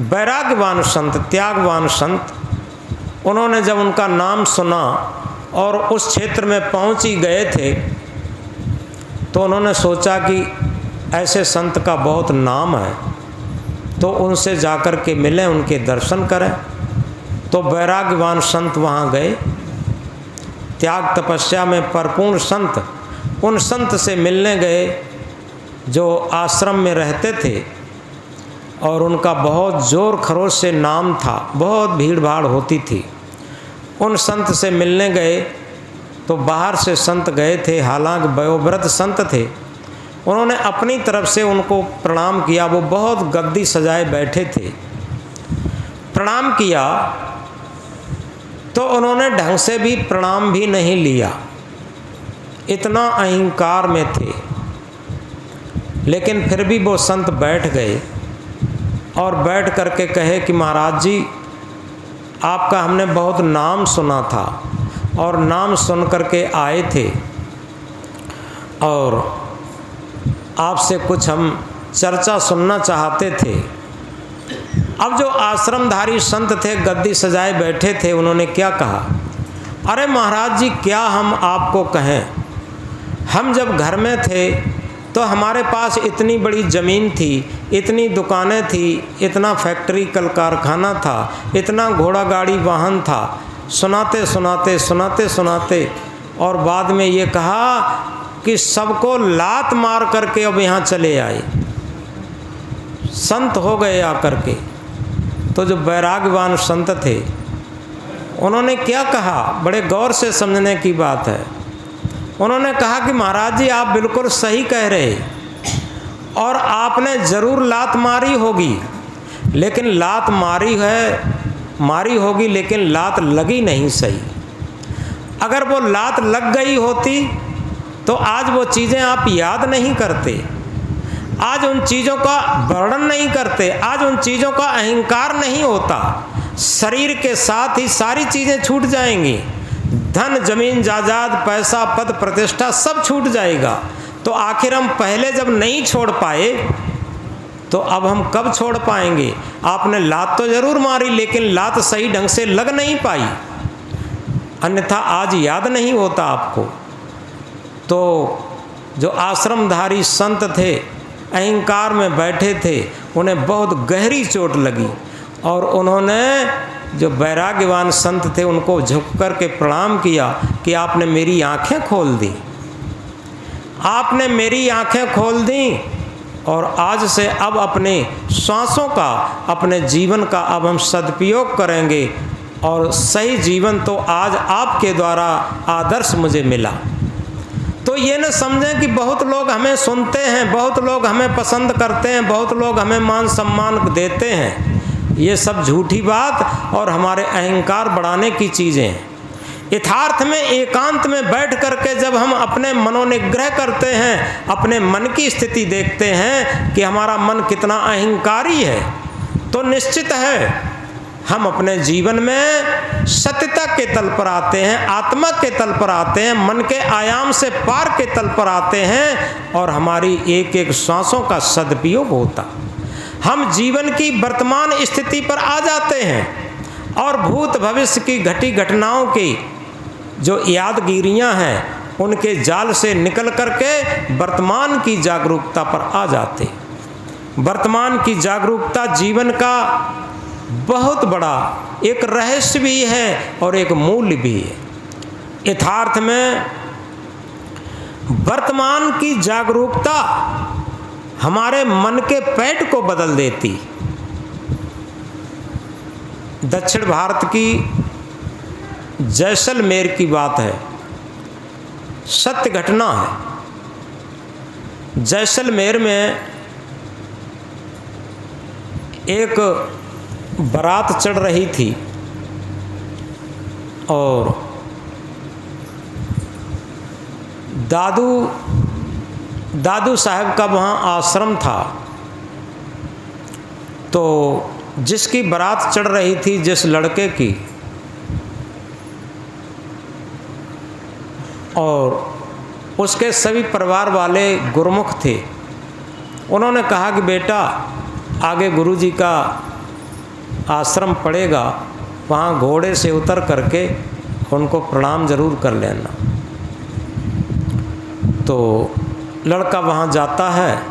वैराग्यवान संत, त्यागवान संत, उन्होंने जब उनका नाम सुना और उस क्षेत्र में पहुंच ही गए थे तो उन्होंने सोचा कि ऐसे संत का बहुत नाम है तो उनसे जाकर के मिलें, उनके दर्शन करें। तो वैराग्यवान संत वहाँ गए, त्याग तपस्या में परिपूर्ण संत, उन संत से मिलने गए जो आश्रम में रहते थे और उनका बहुत जोर खरोश से नाम था, बहुत भीड़ भाड़ होती थी। उन संत से मिलने गए तो बाहर से संत गए थे, हालांकि वयोवृद्ध संत थे। उन्होंने अपनी तरफ से उनको प्रणाम किया, वो बहुत गद्दी सजाए बैठे थे। प्रणाम किया तो उन्होंने ढंग से भी प्रणाम भी नहीं लिया, इतना अहंकार में थे। लेकिन फिर भी वो संत बैठ गए और बैठ करके कहे कि महाराज जी, आपका हमने बहुत नाम सुना था और नाम सुन करके आए थे और आपसे कुछ हम चर्चा सुनना चाहते थे। अब जो आश्रमधारी संत थे, गद्दी सजाए बैठे थे, उन्होंने क्या कहा, अरे महाराज जी, क्या हम आपको कहें, हम जब घर में थे तो हमारे पास इतनी बड़ी ज़मीन थी, इतनी दुकानें थी, इतना फैक्ट्री कल कारखाना था, इतना घोड़ा गाड़ी वाहन था। सुनाते सुनाते सुनाते सुनाते और बाद में ये कहा कि सबको लात मार करके अब यहाँ चले आए, संत हो गए आकर के। तो जो वैराग्यवान संत थे उन्होंने क्या कहा, बड़े गौर से समझने की बात है। उन्होंने कहा कि महाराज जी आप बिल्कुल सही कह रहे, और आपने ज़रूर लात मारी होगी, लेकिन लात मारी होगी लेकिन लात लगी नहीं सही। अगर वो लात लग गई होती तो आज वो चीज़ें आप याद नहीं करते, आज उन चीज़ों का वर्णन नहीं करते, आज उन चीज़ों का अहंकार नहीं होता। शरीर के साथ ही सारी चीज़ें छूट जाएंगी, धन जमीन जायदाद पैसा पद प्रतिष्ठा सब छूट जाएगा। तो आखिर हम पहले जब नहीं छोड़ पाए तो अब हम कब छोड़ पाएंगे। आपने लात तो ज़रूर मारी लेकिन लात सही ढंग से लग नहीं पाई, अन्यथा आज याद नहीं होता आपको। तो जो आश्रमधारी संत थे, अहंकार में बैठे थे, उन्हें बहुत गहरी चोट लगी और उन्होंने जो वैराग्यवान संत थे उनको झुक कर के प्रणाम किया कि आपने मेरी आंखें खोल दी, आपने मेरी आंखें खोल दी, और आज से अब अपने श्वासों का, अपने जीवन का अब हम सदुपयोग करेंगे, और सही जीवन तो आज आपके द्वारा आदर्श मुझे मिला। तो ये न समझें कि बहुत लोग हमें सुनते हैं, बहुत लोग हमें पसंद करते हैं, बहुत लोग हमें मान सम्मान देते हैं, ये सब झूठी बात और हमारे अहंकार बढ़ाने की चीज़ें हैं। यथार्थ में एकांत में बैठ करके जब हम अपने मनोनिग्रह करते हैं, अपने मन की स्थिति देखते हैं कि हमारा मन कितना अहंकारी है, तो निश्चित है हम अपने जीवन में सत्यता के तल पर आते हैं, आत्मा के तल पर आते हैं, मन के आयाम से पार के तल पर आते हैं, और हमारी एक एक सांसों का सदुपयोग होता। हम जीवन की वर्तमान स्थिति पर आ जाते हैं और भूत भविष्य की घटी घटनाओं की जो यादगिरियां हैं उनके जाल से निकल करके वर्तमान की जागरूकता पर आ जाते। वर्तमान की जागरूकता जीवन का बहुत बड़ा एक रहस्य भी है और एक मूल्य भी है। यथार्थ में वर्तमान की जागरूकता हमारे मन के पैठ को बदल देती। दक्षिण भारत की जैसलमेर की बात है, सत्य घटना है। जैसलमेर में एक बारात चढ़ रही थी और दादू साहब का वहाँ आश्रम था। तो जिसकी बारात चढ़ रही थी, जिस लड़के की, और उसके सभी परिवार वाले गुरुमुख थे, उन्होंने कहा कि बेटा आगे गुरुजी का आश्रम पड़ेगा, वहाँ घोड़े से उतर करके उनको प्रणाम जरूर कर लेना। तो लड़का वहाँ जाता है,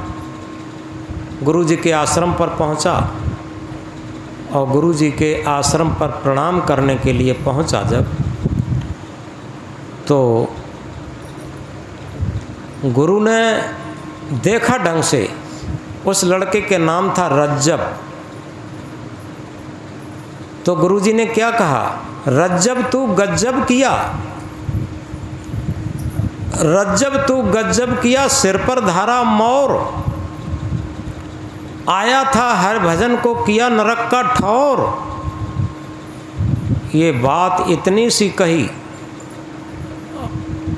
गुरुजी के आश्रम पर पहुँचा और गुरुजी के आश्रम पर प्रणाम करने के लिए पहुँचा जब, तो गुरु ने देखा ढंग से, उस लड़के के नाम था रज्जब। तो गुरुजी ने क्या कहा, रज्जब तू गज्जब किया, रज्जब तू गज्जब किया, सिर पर धारा मोर, आया था हर भजन को किया नरक का ठौर। ये बात इतनी सी कही।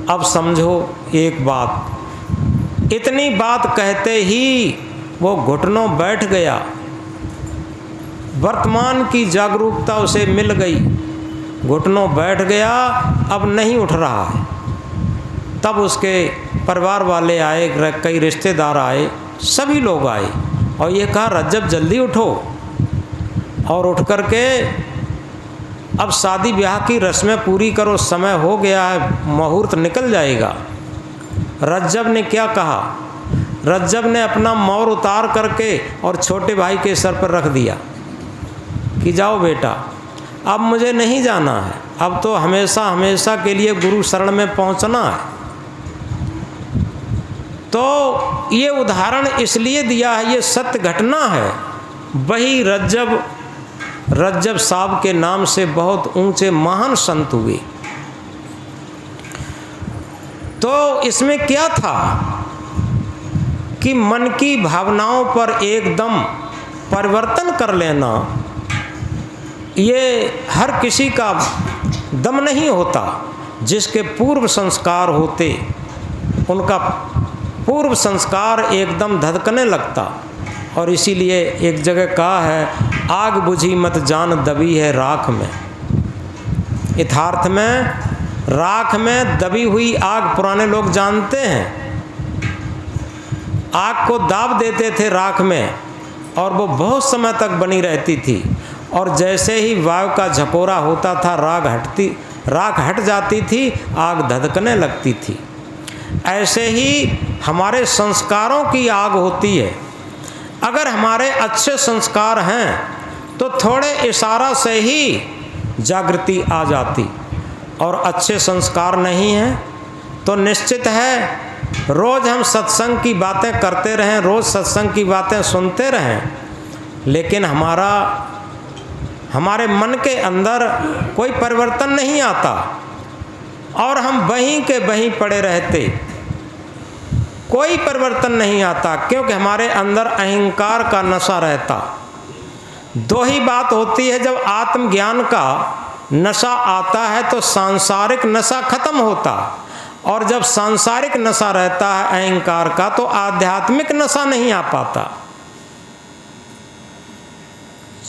अब समझो एक बात, इतनी बात कहते ही वो घुटनों बैठ गया। वर्तमान की जागरूकता उसे मिल गई, घुटनों बैठ गया, अब नहीं उठ रहा है। तब उसके परिवार वाले आए, कई रिश्तेदार आए, सभी लोग आए और ये कहा रज्जब जल्दी उठो, और उठ कर के अब शादी ब्याह की रस्में पूरी करो, समय हो गया है, मुहूर्त निकल जाएगा। रज्जब ने क्या कहा, रज्जब ने अपना मोर उतार करके और छोटे भाई के सर पर रख दिया कि जाओ बेटा, अब मुझे नहीं जाना है, अब तो हमेशा हमेशा के लिए गुरु शरण में पहुंचना है। तो ये उदाहरण इसलिए दिया है, ये सत्य घटना है। वही रज्जब साहब के नाम से बहुत ऊंचे महान संत हुए। तो इसमें क्या था कि मन की भावनाओं पर एकदम परिवर्तन कर लेना, ये हर किसी का दम नहीं होता। जिसके पूर्व संस्कार होते, उनका पूर्व संस्कार एकदम धधकने लगता। और इसीलिए एक जगह कहा है, आग बुझी मत जान दबी है राख में। यथार्थ में राख में दबी हुई आग पुराने लोग जानते हैं। आग को दाब देते थे राख में और वो बहुत समय तक बनी रहती थी। और जैसे ही वायु का झकोरा होता था, राख हट जाती थी, आग धधकने लगती थी। ऐसे ही हमारे संस्कारों की आग होती है। अगर हमारे अच्छे संस्कार हैं तो थोड़े इशारा से ही जागृति आ जाती, और अच्छे संस्कार नहीं हैं तो निश्चित है रोज़ हम सत्संग की बातें करते रहें, रोज़ सत्संग की बातें सुनते रहें, लेकिन हमारे मन के अंदर कोई परिवर्तन नहीं आता और हम वहीं के वहीं पड़े रहते, कोई परिवर्तन नहीं आता, क्योंकि हमारे अंदर अहंकार का नशा रहता। दो ही बात होती है, जब आत्मज्ञान का नशा आता है तो सांसारिक नशा खत्म होता, और जब सांसारिक नशा रहता है अहंकार का तो आध्यात्मिक नशा नहीं आ पाता।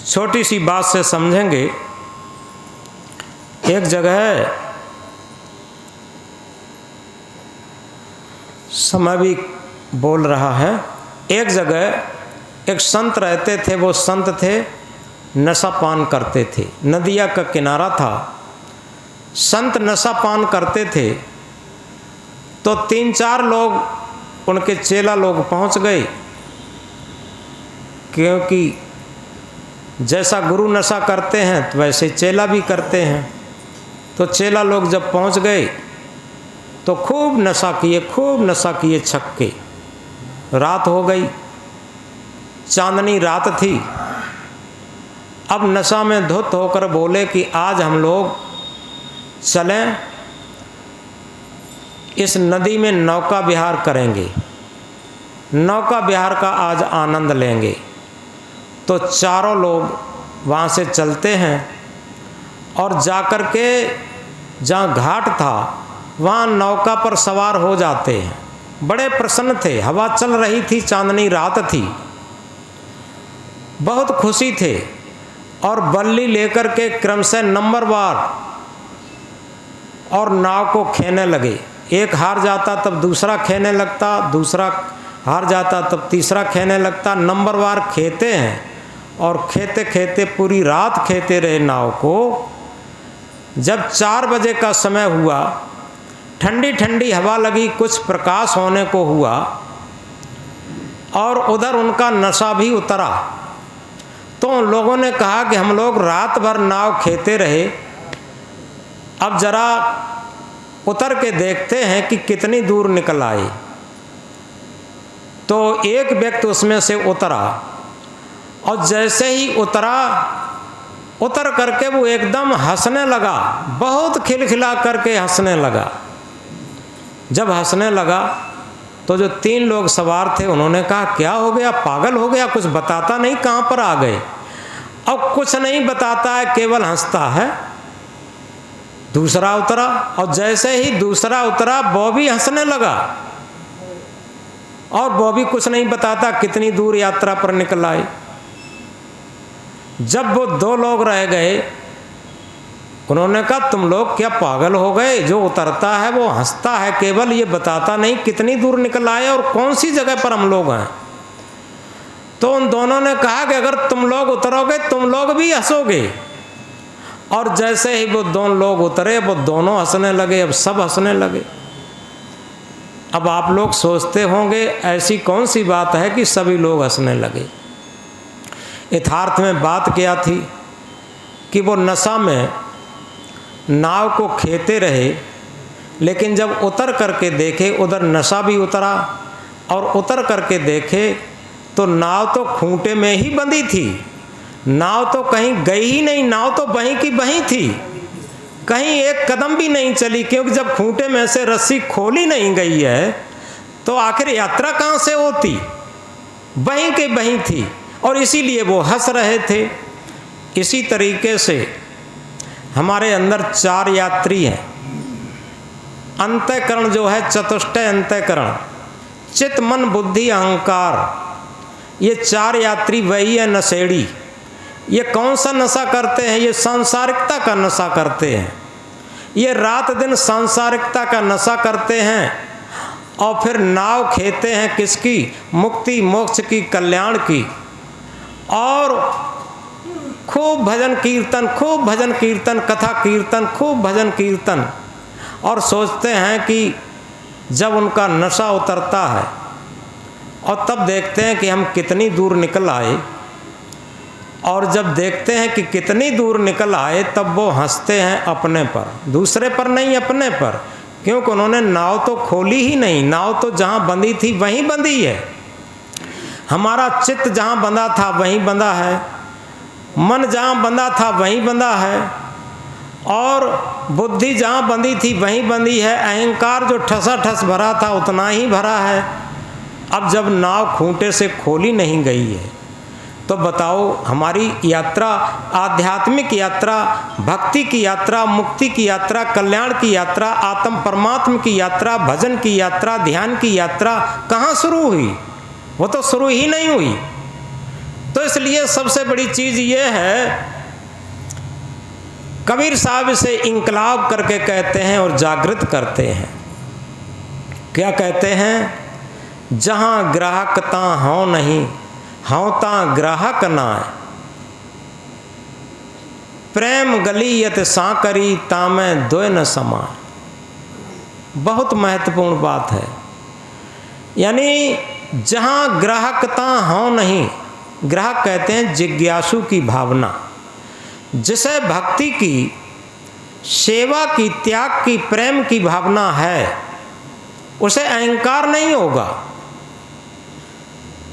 छोटी सी बात से समझेंगे। एक जगह, समय भी बोल रहा है, एक जगह एक संत रहते थे। वो संत थे, नशा पान करते थे। नदिया का किनारा था, संत नशा पान करते थे। तो 3-4 लोग उनके चेला लोग पहुंच गए, क्योंकि जैसा गुरु नशा करते हैं तो वैसे चेला भी करते हैं। तो चेला लोग जब पहुंच गए तो खूब नशा किए छक्के। रात हो गई, चांदनी रात थी। अब नशा में धुत होकर बोले कि आज हम लोग चलें, इस नदी में नौका विहार करेंगे, नौका विहार का आज आनंद लेंगे। तो चारों लोग वहाँ से चलते हैं और जाकर के जहाँ घाट था वहाँ नौका पर सवार हो जाते हैं। बड़े प्रसन्न थे, हवा चल रही थी, चांदनी रात थी, बहुत खुशी थे। और बल्ली लेकर के क्रमशः नंबरवार और नाव को खेने लगे। एक हार जाता तब दूसरा खेने लगता, दूसरा हार जाता तब तीसरा खेने लगता। नंबरवार खेते हैं और खेते खेते पूरी रात खेते रहे नाव को। जब 4 बजे का समय हुआ, ठंडी ठंडी हवा लगी, कुछ प्रकाश होने को हुआ और उधर उनका नशा भी उतरा। तो उन लोगों ने कहा कि हम लोग रात भर नाव खेते रहे, अब जरा उतर के देखते हैं कि कितनी दूर निकल आए। तो एक व्यक्ति उसमें से उतरा और जैसे ही उतर करके वो एकदम हंसने लगा, बहुत खिलखिला करके हंसने लगा। जब हंसने लगा तो जो 3 लोग सवार थे उन्होंने कहा क्या हो गया, पागल हो गया, कुछ बताता नहीं, कहाँ पर आ गए। अब कुछ नहीं बताता है, केवल हंसता है। दूसरा उतरा और जैसे ही दूसरा उतरा वो भी हंसने लगा और वो भी कुछ नहीं बताता कितनी दूर यात्रा पर निकल आए। जब वो 2 लोग रह गए, उन्होंने कहा तुम लोग क्या पागल हो गए, जो उतरता है वो हंसता है केवल, ये बताता नहीं कितनी दूर निकल आए और कौन सी जगह पर हम लोग हैं। तो उन दोनों ने कहा कि अगर तुम लोग उतरोगे तुम लोग भी हंसोगे। और जैसे ही वो 2 लोग उतरे वो दोनों हंसने लगे, अब सब हंसने लगे। अब आप लोग सोचते होंगे ऐसी कौन सी बात है कि सभी लोग हंसने लगे। यथार्थ में बात क्या थी कि वो नशा में नाव को खेते रहे, लेकिन जब उतर करके देखे उधर नशा भी उतरा, और उतर करके देखे तो नाव तो खूंटे में ही बंधी थी, नाव तो कहीं गई ही नहीं, नाव तो वहीं की वहीं थी, कहीं एक कदम भी नहीं चली, क्योंकि जब खूंटे में से रस्सी खोली नहीं गई है तो आखिर यात्रा कहाँ से होती, वहीं के वहीं थी, और इसीलिए वो हंस रहे थे। इसी तरीके से हमारे अंदर 4 यात्री हैं। अंतःकरण जो है, चतुष्टय अंतःकरण, चित्त मन बुद्धि अहंकार, ये 4 यात्री वही है नशेड़ी। ये कौन सा नशा करते हैं? ये सांसारिकता का नशा करते हैं। ये रात दिन सांसारिकता का नशा करते हैं और फिर नाव खेते हैं किसकी? मुक्ति मोक्ष की, कल्याण की। और खूब भजन कीर्तन, खूब भजन कीर्तन, कथा कीर्तन, खूब भजन कीर्तन, और सोचते हैं कि जब उनका नशा उतरता है और तब देखते हैं कि हम कितनी दूर निकल आए, और जब देखते हैं कि कितनी दूर निकल आए तब वो हंसते हैं अपने पर, दूसरे पर नहीं, अपने पर, क्योंकि उन्होंने नाव तो खोली ही नहीं, नाव तो जहाँ बंधी थी वहीं बंधी है। हमारा चित्त जहाँ बंधा था वहीं बंधा है, मन जहाँ बंधा था वहीं बंधा है, और बुद्धि जहाँ बंधी थी वहीं बंधी है। अहंकार जो ठसाठस भरा था उतना ही भरा है। अब जब नाव खूंटे से खोली नहीं गई है तो बताओ हमारी यात्रा, आध्यात्मिक यात्रा, भक्ति की यात्रा, मुक्ति की यात्रा, कल्याण की यात्रा, आत्म परमात्मा की यात्रा, भजन की यात्रा, ध्यान की यात्रा कहाँ शुरू हुई? वो तो शुरू ही नहीं हुई। तो इसलिए सबसे बड़ी चीज़ ये है, कबीर साहब इसे इंकलाब करके कहते हैं और जागृत करते हैं। क्या कहते हैं? जहाँ ग्राहकता हों नहीं, हों ता ग्राहक नाय, प्रेम गली यत सांकरी तामे दोय न समाय। बहुत महत्वपूर्ण बात है। यानी जहाँ ग्राहकता हों नहीं, ग्राहक कहते हैं जिज्ञासु की भावना, जिसे भक्ति की, सेवा की, त्याग की, प्रेम की भावना है, उसे अहंकार नहीं होगा।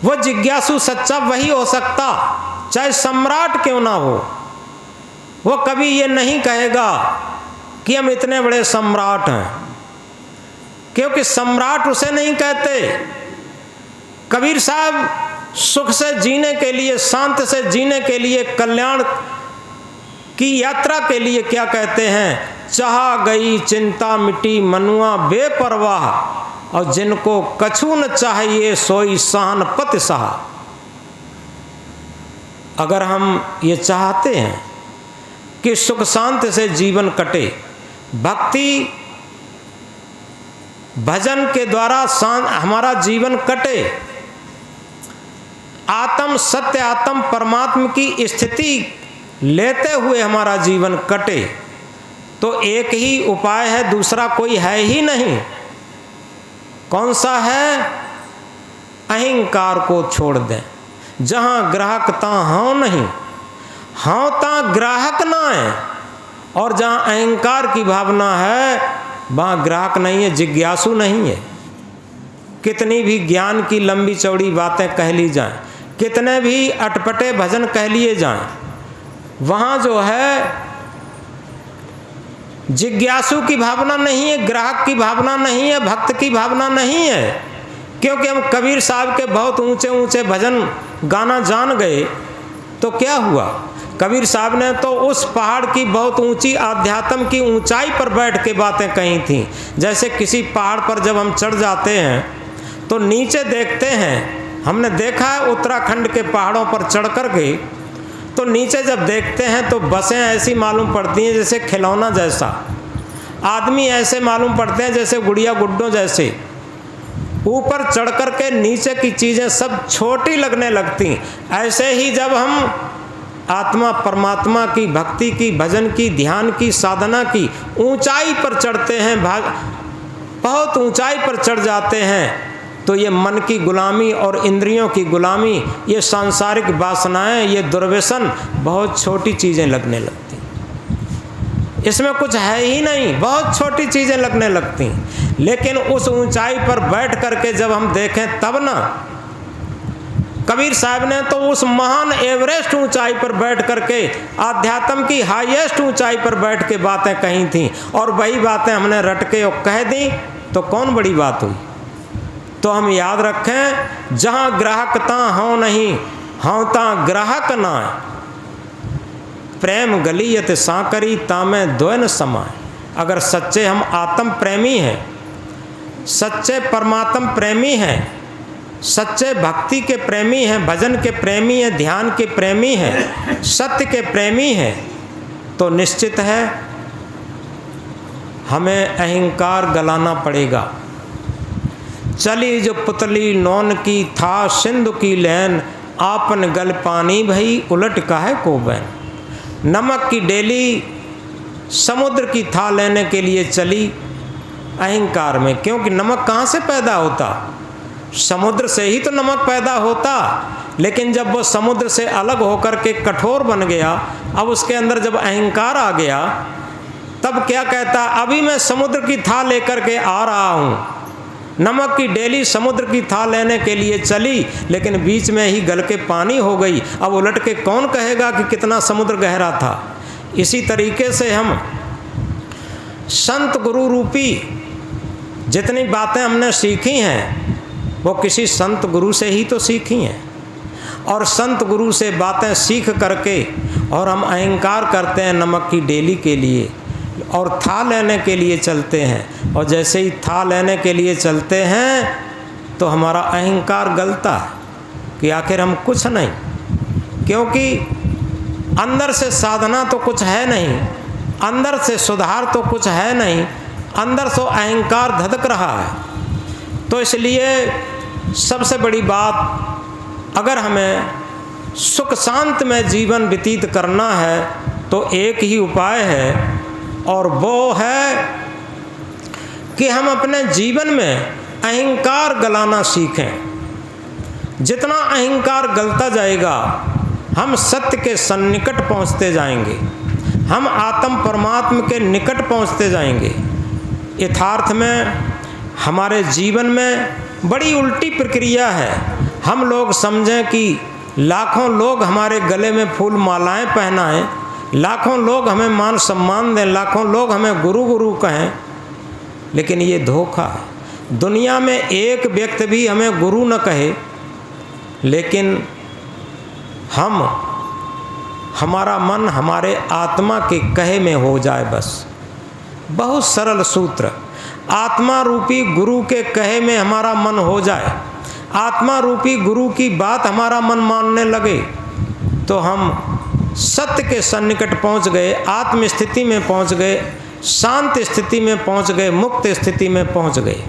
वो जिज्ञासु सच्चा वही हो सकता, चाहे सम्राट क्यों ना हो। वो कभी ये नहीं कहेगा कि हम इतने बड़े सम्राट हैं, क्योंकि सम्राट उसे नहीं कहते। कबीर साहब सुख से जीने के लिए, शांत से जीने के लिए, कल्याण की यात्रा के लिए क्या कहते हैं? चाह गई चिंता मिटी मनुआ बेपरवाह, और जिनको कछु न चाहिए सोई सहन पति सहा। अगर हम ये चाहते हैं कि सुख शांति से जीवन कटे, भक्ति भजन के द्वारा हमारा जीवन कटे, आत्म सत्य, आत्म परमात्मा की स्थिति लेते हुए हमारा जीवन कटे, तो एक ही उपाय है, दूसरा कोई है ही नहीं। कौन सा है? अहंकार को छोड़ दें। जहाँ ग्राहकता हों नहीं, हों ता ग्राहक ना है, और जहाँ अहंकार की भावना है वहाँ ग्राहक नहीं है, जिज्ञासु नहीं है। कितनी भी ज्ञान की लंबी चौड़ी बातें कह ली जाएं, कितने भी अटपटे भजन कह लिए जाएं, वहाँ जो है जिज्ञासु की भावना नहीं है, ग्राहक की भावना नहीं है, भक्त की भावना नहीं है। क्योंकि हम कबीर साहब के बहुत ऊंचे ऊंचे भजन गाना जान गए तो क्या हुआ? कबीर साहब ने तो उस पहाड़ की बहुत ऊंची आध्यात्म की ऊंचाई पर बैठ के बातें कही थी। जैसे किसी पहाड़ पर जब हम चढ़ जाते हैं तो नीचे देखते हैं, हमने देखा है उत्तराखंड के पहाड़ों पर चढ़ कर के, तो नीचे जब देखते हैं तो बसें ऐसी मालूम पड़ती हैं जैसे खिलौना जैसा, आदमी ऐसे मालूम पड़ते हैं जैसे गुड़िया गुड्डों जैसे। ऊपर चढ़ कर के नीचे की चीज़ें सब छोटी लगने लगती। ऐसे ही जब हम आत्मा परमात्मा की, भक्ति की, भजन की, ध्यान की, साधना की ऊंचाई पर चढ़ते हैं, बहुत ऊंचाई पर चढ़ जाते हैं तो ये मन की गुलामी और इंद्रियों की गुलामी, ये सांसारिक वासनाएं, ये दुर्व्यसन बहुत छोटी चीज़ें लगने लगती, इसमें कुछ है ही नहीं, बहुत छोटी चीज़ें लगने लगती। लेकिन उस ऊंचाई पर बैठ करके जब हम देखें तब ना, कबीर साहब ने तो उस महान एवरेस्ट ऊंचाई पर बैठ करके, आध्यात्म की हाईएस्ट ऊंचाई पर बैठ के बातें कही थी, और वही बातें हमने रट के और कह दी तो कौन बड़ी बात हुई। तो हम याद रखें, जहाँ ग्राहक ता हों नहीं, हों ता ग्राहक ना, प्रेम गलियत सांकरी तामें द्वैन समाए। अगर सच्चे हम आत्म प्रेमी हैं, सच्चे परमात्म प्रेमी हैं, सच्चे भक्ति के प्रेमी हैं, भजन के प्रेमी हैं, ध्यान के प्रेमी हैं, सत्य के प्रेमी हैं, तो निश्चित है हमें अहंकार गलाना पड़ेगा। चली जो पुतली नौन की था सिंधु की लैन, आपन गल पानी भई उलट काहे को बैन। नमक की डेली समुद्र की था लेने के लिए चली अहंकार में, क्योंकि नमक कहाँ से पैदा होता, समुद्र से ही तो नमक पैदा होता। लेकिन जब वो समुद्र से अलग होकर के कठोर बन गया, अब उसके अंदर जब अहंकार आ गया, तब क्या कहता, अभी मैं समुद्र की था लेकर के आ रहा हूँ। नमक की डेली समुद्र की था लेने के लिए चली, लेकिन बीच में ही गल के पानी हो गई। अब उलट के कौन कहेगा कि कितना समुद्र गहरा था। इसी तरीके से हम संत गुरु रूपी जितनी बातें हमने सीखी हैं, वो किसी संत गुरु से ही तो सीखी हैं, और संत गुरु से बातें सीख करके और हम अहंकार करते हैं नमक की डेली के लिए, और था लेने के लिए चलते हैं। और जैसे ही था लेने के लिए चलते हैं तो हमारा अहंकार गलता है कि आखिर हम कुछ नहीं, क्योंकि अंदर से साधना तो कुछ है नहीं, अंदर से सुधार तो कुछ है नहीं, अंदर से अहंकार धधक रहा है। तो इसलिए सबसे बड़ी बात, अगर हमें सुख शांत में जीवन व्यतीत करना है तो एक ही उपाय है, और वो है कि हम अपने जीवन में अहंकार गलाना सीखें। जितना अहंकार गलता जाएगा, हम सत्य के सन्निकट पहुंचते जाएंगे, हम आत्म परमात्मा के निकट पहुंचते जाएंगे। यथार्थ में हमारे जीवन में बड़ी उल्टी प्रक्रिया है। हम लोग समझें कि लाखों लोग हमारे गले में फूल मालाएं पहनाएं, लाखों लोग हमें मान सम्मान दें, लाखों लोग हमें गुरु गुरु कहें, लेकिन ये धोखा है। दुनिया में एक व्यक्ति भी हमें गुरु न कहे, लेकिन हमारा मन हमारे आत्मा के कहे में हो जाए, बस। बहुत सरल सूत्र, आत्मा रूपी गुरु के कहे में हमारा मन हो जाए, आत्मा रूपी गुरु की बात हमारा मन मानने लगे, तो हम सत्य के सन्निकट पहुंच गए, आत्म स्थिति में पहुंच गए, शांत स्थिति में पहुंच गए, मुक्त स्थिति में पहुंच गए।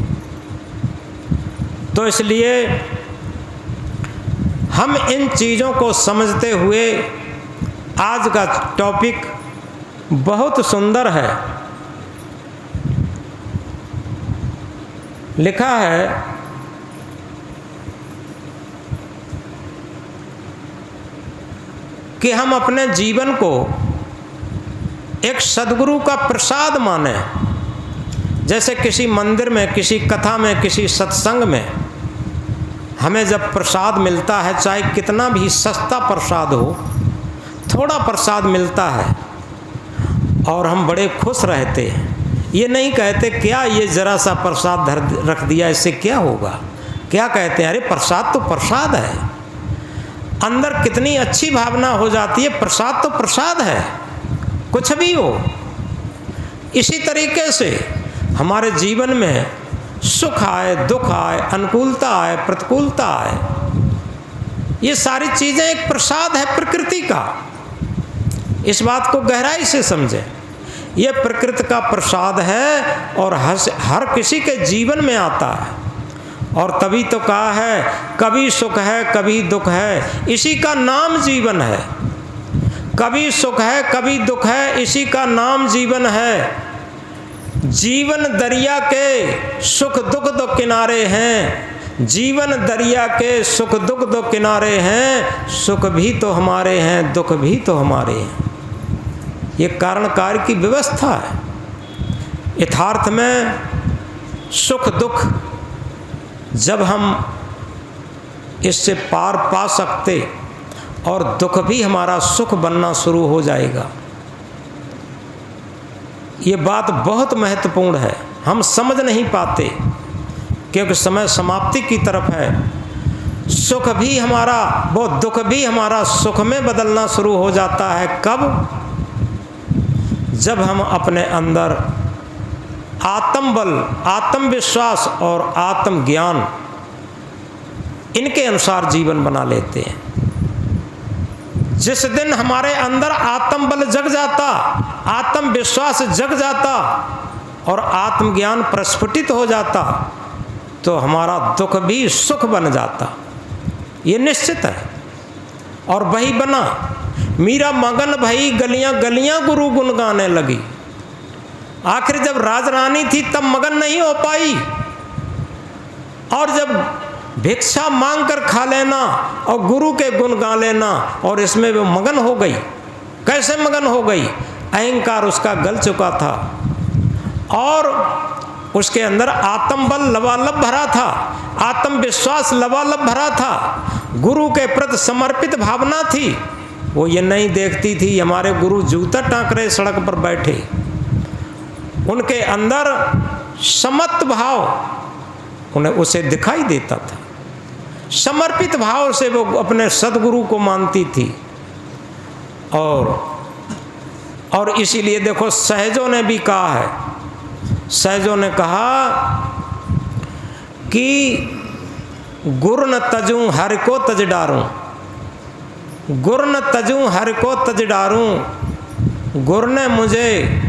तो इसलिए हम इन चीज़ों को समझते हुए, आज का टॉपिक बहुत सुंदर है। लिखा है कि हम अपने जीवन को एक सद्गुरु का प्रसाद माने। जैसे किसी मंदिर में, किसी कथा में, किसी सत्संग में हमें जब प्रसाद मिलता है, चाहे कितना भी सस्ता प्रसाद हो, थोड़ा प्रसाद मिलता है और हम बड़े खुश रहते हैं। ये नहीं कहते क्या ये ज़रा सा प्रसाद रख दिया, इससे क्या होगा। क्या कहते हैं, अरे प्रसाद तो प्रसाद है। अंदर कितनी अच्छी भावना हो जाती है, प्रसाद तो प्रसाद है, कुछ भी हो। इसी तरीके से हमारे जीवन में सुख आए, दुख आए, अनुकूलता आए, प्रतिकूलता आए, ये सारी चीज़ें एक प्रसाद है प्रकृति का। इस बात को गहराई से समझें, ये प्रकृति का प्रसाद है और हर किसी के जीवन में आता है। और तभी तो कहा है, कभी सुख है कभी दुख है, इसी का नाम जीवन है। कभी सुख है कभी दुख है, इसी का नाम जीवन है। जीवन दरिया के सुख दुख दो किनारे हैं, जीवन दरिया के सुख दुख दो किनारे हैं, सुख भी तो हमारे हैं दुख भी तो हमारे हैं। ये कारण कार्य की व्यवस्था है। यथार्थ में सुख दुख जब हम इससे पार पा सकते और दुख भी हमारा सुख बनना शुरू हो जाएगा। ये बात बहुत महत्वपूर्ण है, हम समझ नहीं पाते क्योंकि समय समाप्ति की तरफ है। सुख भी हमारा वो दुख भी हमारा सुख में बदलना शुरू हो जाता है। कब? जब हम अपने अंदर आत्मबल, आत्मविश्वास और आत्मज्ञान इनके अनुसार जीवन बना लेते हैं। जिस दिन हमारे अंदर आत्मबल जग जाता, आत्मविश्वास जग जाता और आत्मज्ञान प्रस्फुटित हो जाता, तो हमारा दुख भी सुख बन जाता। ये निश्चित है। और वही बना। मीरा मगन भई गलियां गलियां गुरु गुन गाने लगी। आखिर जब राजरानी थी तब मगन नहीं हो पाई, और जब भिक्षा मांग कर खा लेना और गुरु के गुण गा लेना, और इसमें वो मगन हो गई। कैसे मगन हो गई? अहंकार उसका गल चुका था और उसके अंदर आत्मबल लबालब भरा था, आत्मविश्वास लबालब भरा था, गुरु के प्रति समर्पित भावना थी। वो ये नहीं देखती थी हमारे गुरु जूता टाँक रहे सड़क पर बैठे। उनके अंदर समत्व भाव उन्हें उसे दिखाई देता था। समर्पित भाव से वो अपने सदगुरु को मानती थी। और इसीलिए देखो सहजों ने भी कहा है, सहजों ने कहा कि गुर न तजूं हर को तज डारूं, गुर न तजूं हर को तज डारूं। गुर ने मुझे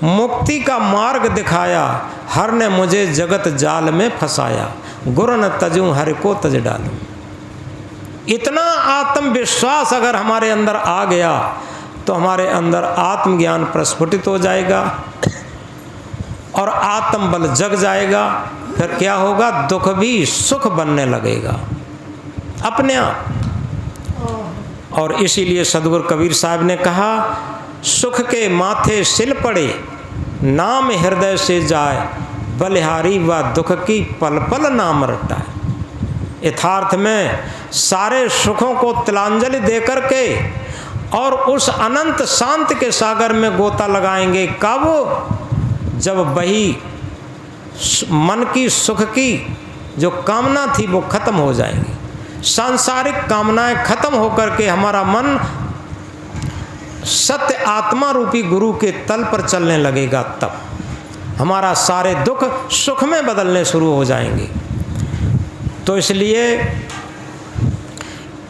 मुक्ति का मार्ग दिखाया, हर ने मुझे जगत जाल में फंसाया। गुर न तजूं हर को तज डालूं। इतना आत्मविश्वास अगर हमारे अंदर आ गया तो हमारे अंदर आत्मज्ञान प्रस्फुटित हो जाएगा और आत्मबल जग जाएगा। फिर क्या होगा? दुख भी सुख बनने लगेगा अपने आप। और इसीलिए सदगुरु कबीर साहब ने कहा, सुख के माथे सिल पड़े नाम हृदय से जाए, बलिहारी व दुख की पल पल नाम रटाए। यथार्थ में सारे सुखों को तिलांजलि दे करके और उस अनंत शांति के सागर में गोता लगाएंगे। कब? जब वही मन की सुख की जो कामना थी वो खत्म हो जाएगी। सांसारिक कामनाएं खत्म होकर के हमारा मन सत्य आत्मा रूपी गुरु के तल पर चलने लगेगा, तब हमारा सारे दुख सुख में बदलने शुरू हो जाएंगे। तो इसलिए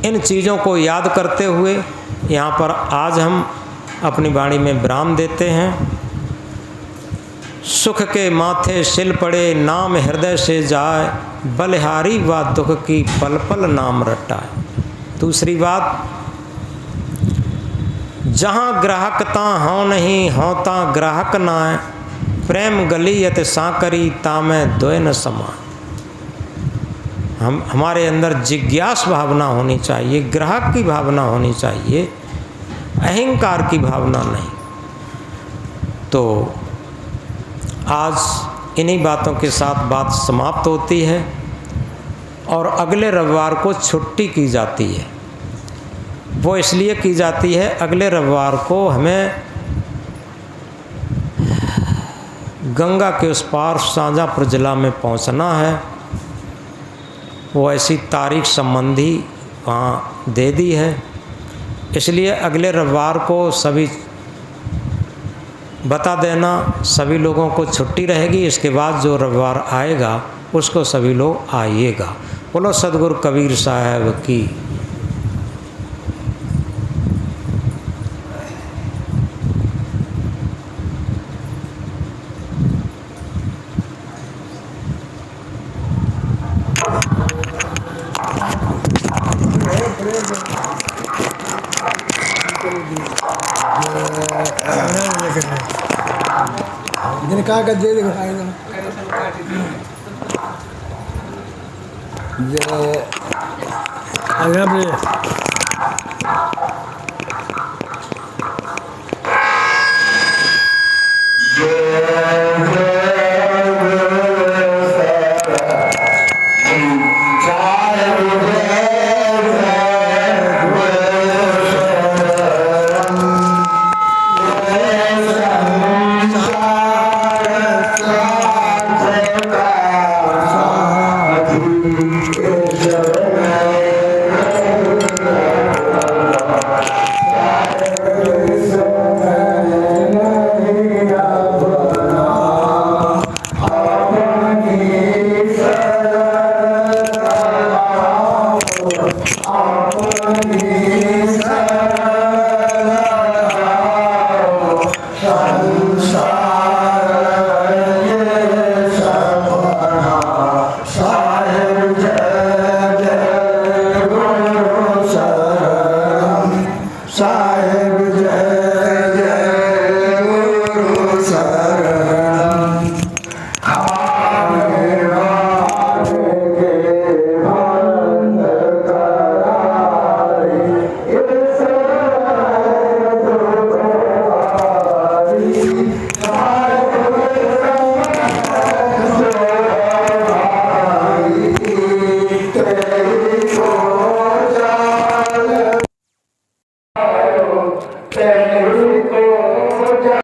इन चीज़ों को याद करते हुए यहाँ पर आज हम अपनी वाणी में विराम देते हैं। सुख के माथे सिल पड़े नाम हृदय से जाए, बलिहारी व दुख की पल पल नाम रटाए। दूसरी बात, जहाँ ग्राहकता हों नहीं होता ग्राहक नाय, प्रेम गलीयत सांकरी तामें दोय न समा। हमारे अंदर जिज्ञास भावना होनी चाहिए, ग्राहक की भावना होनी चाहिए, अहंकार की भावना नहीं। तो आज इन्हीं बातों के साथ बात समाप्त होती है और अगले रविवार को छुट्टी की जाती है। वो इसलिए की जाती है, अगले रविवार को हमें गंगा के उस पार शाहजहाँपुर जिला में पहुंचना है। वो ऐसी तारीख संबंधी वहाँ दे दी है, इसलिए अगले रविवार को सभी बता देना, सभी लोगों को छुट्टी रहेगी। इसके बाद जो रविवार आएगा उसको सभी लोग आइएगा। बोलो सदगुरु कबीर साहब की। जिनका गद्दे दिखाएगा जय आज्ञा प्रिय साहेब जय जय गुरु शरण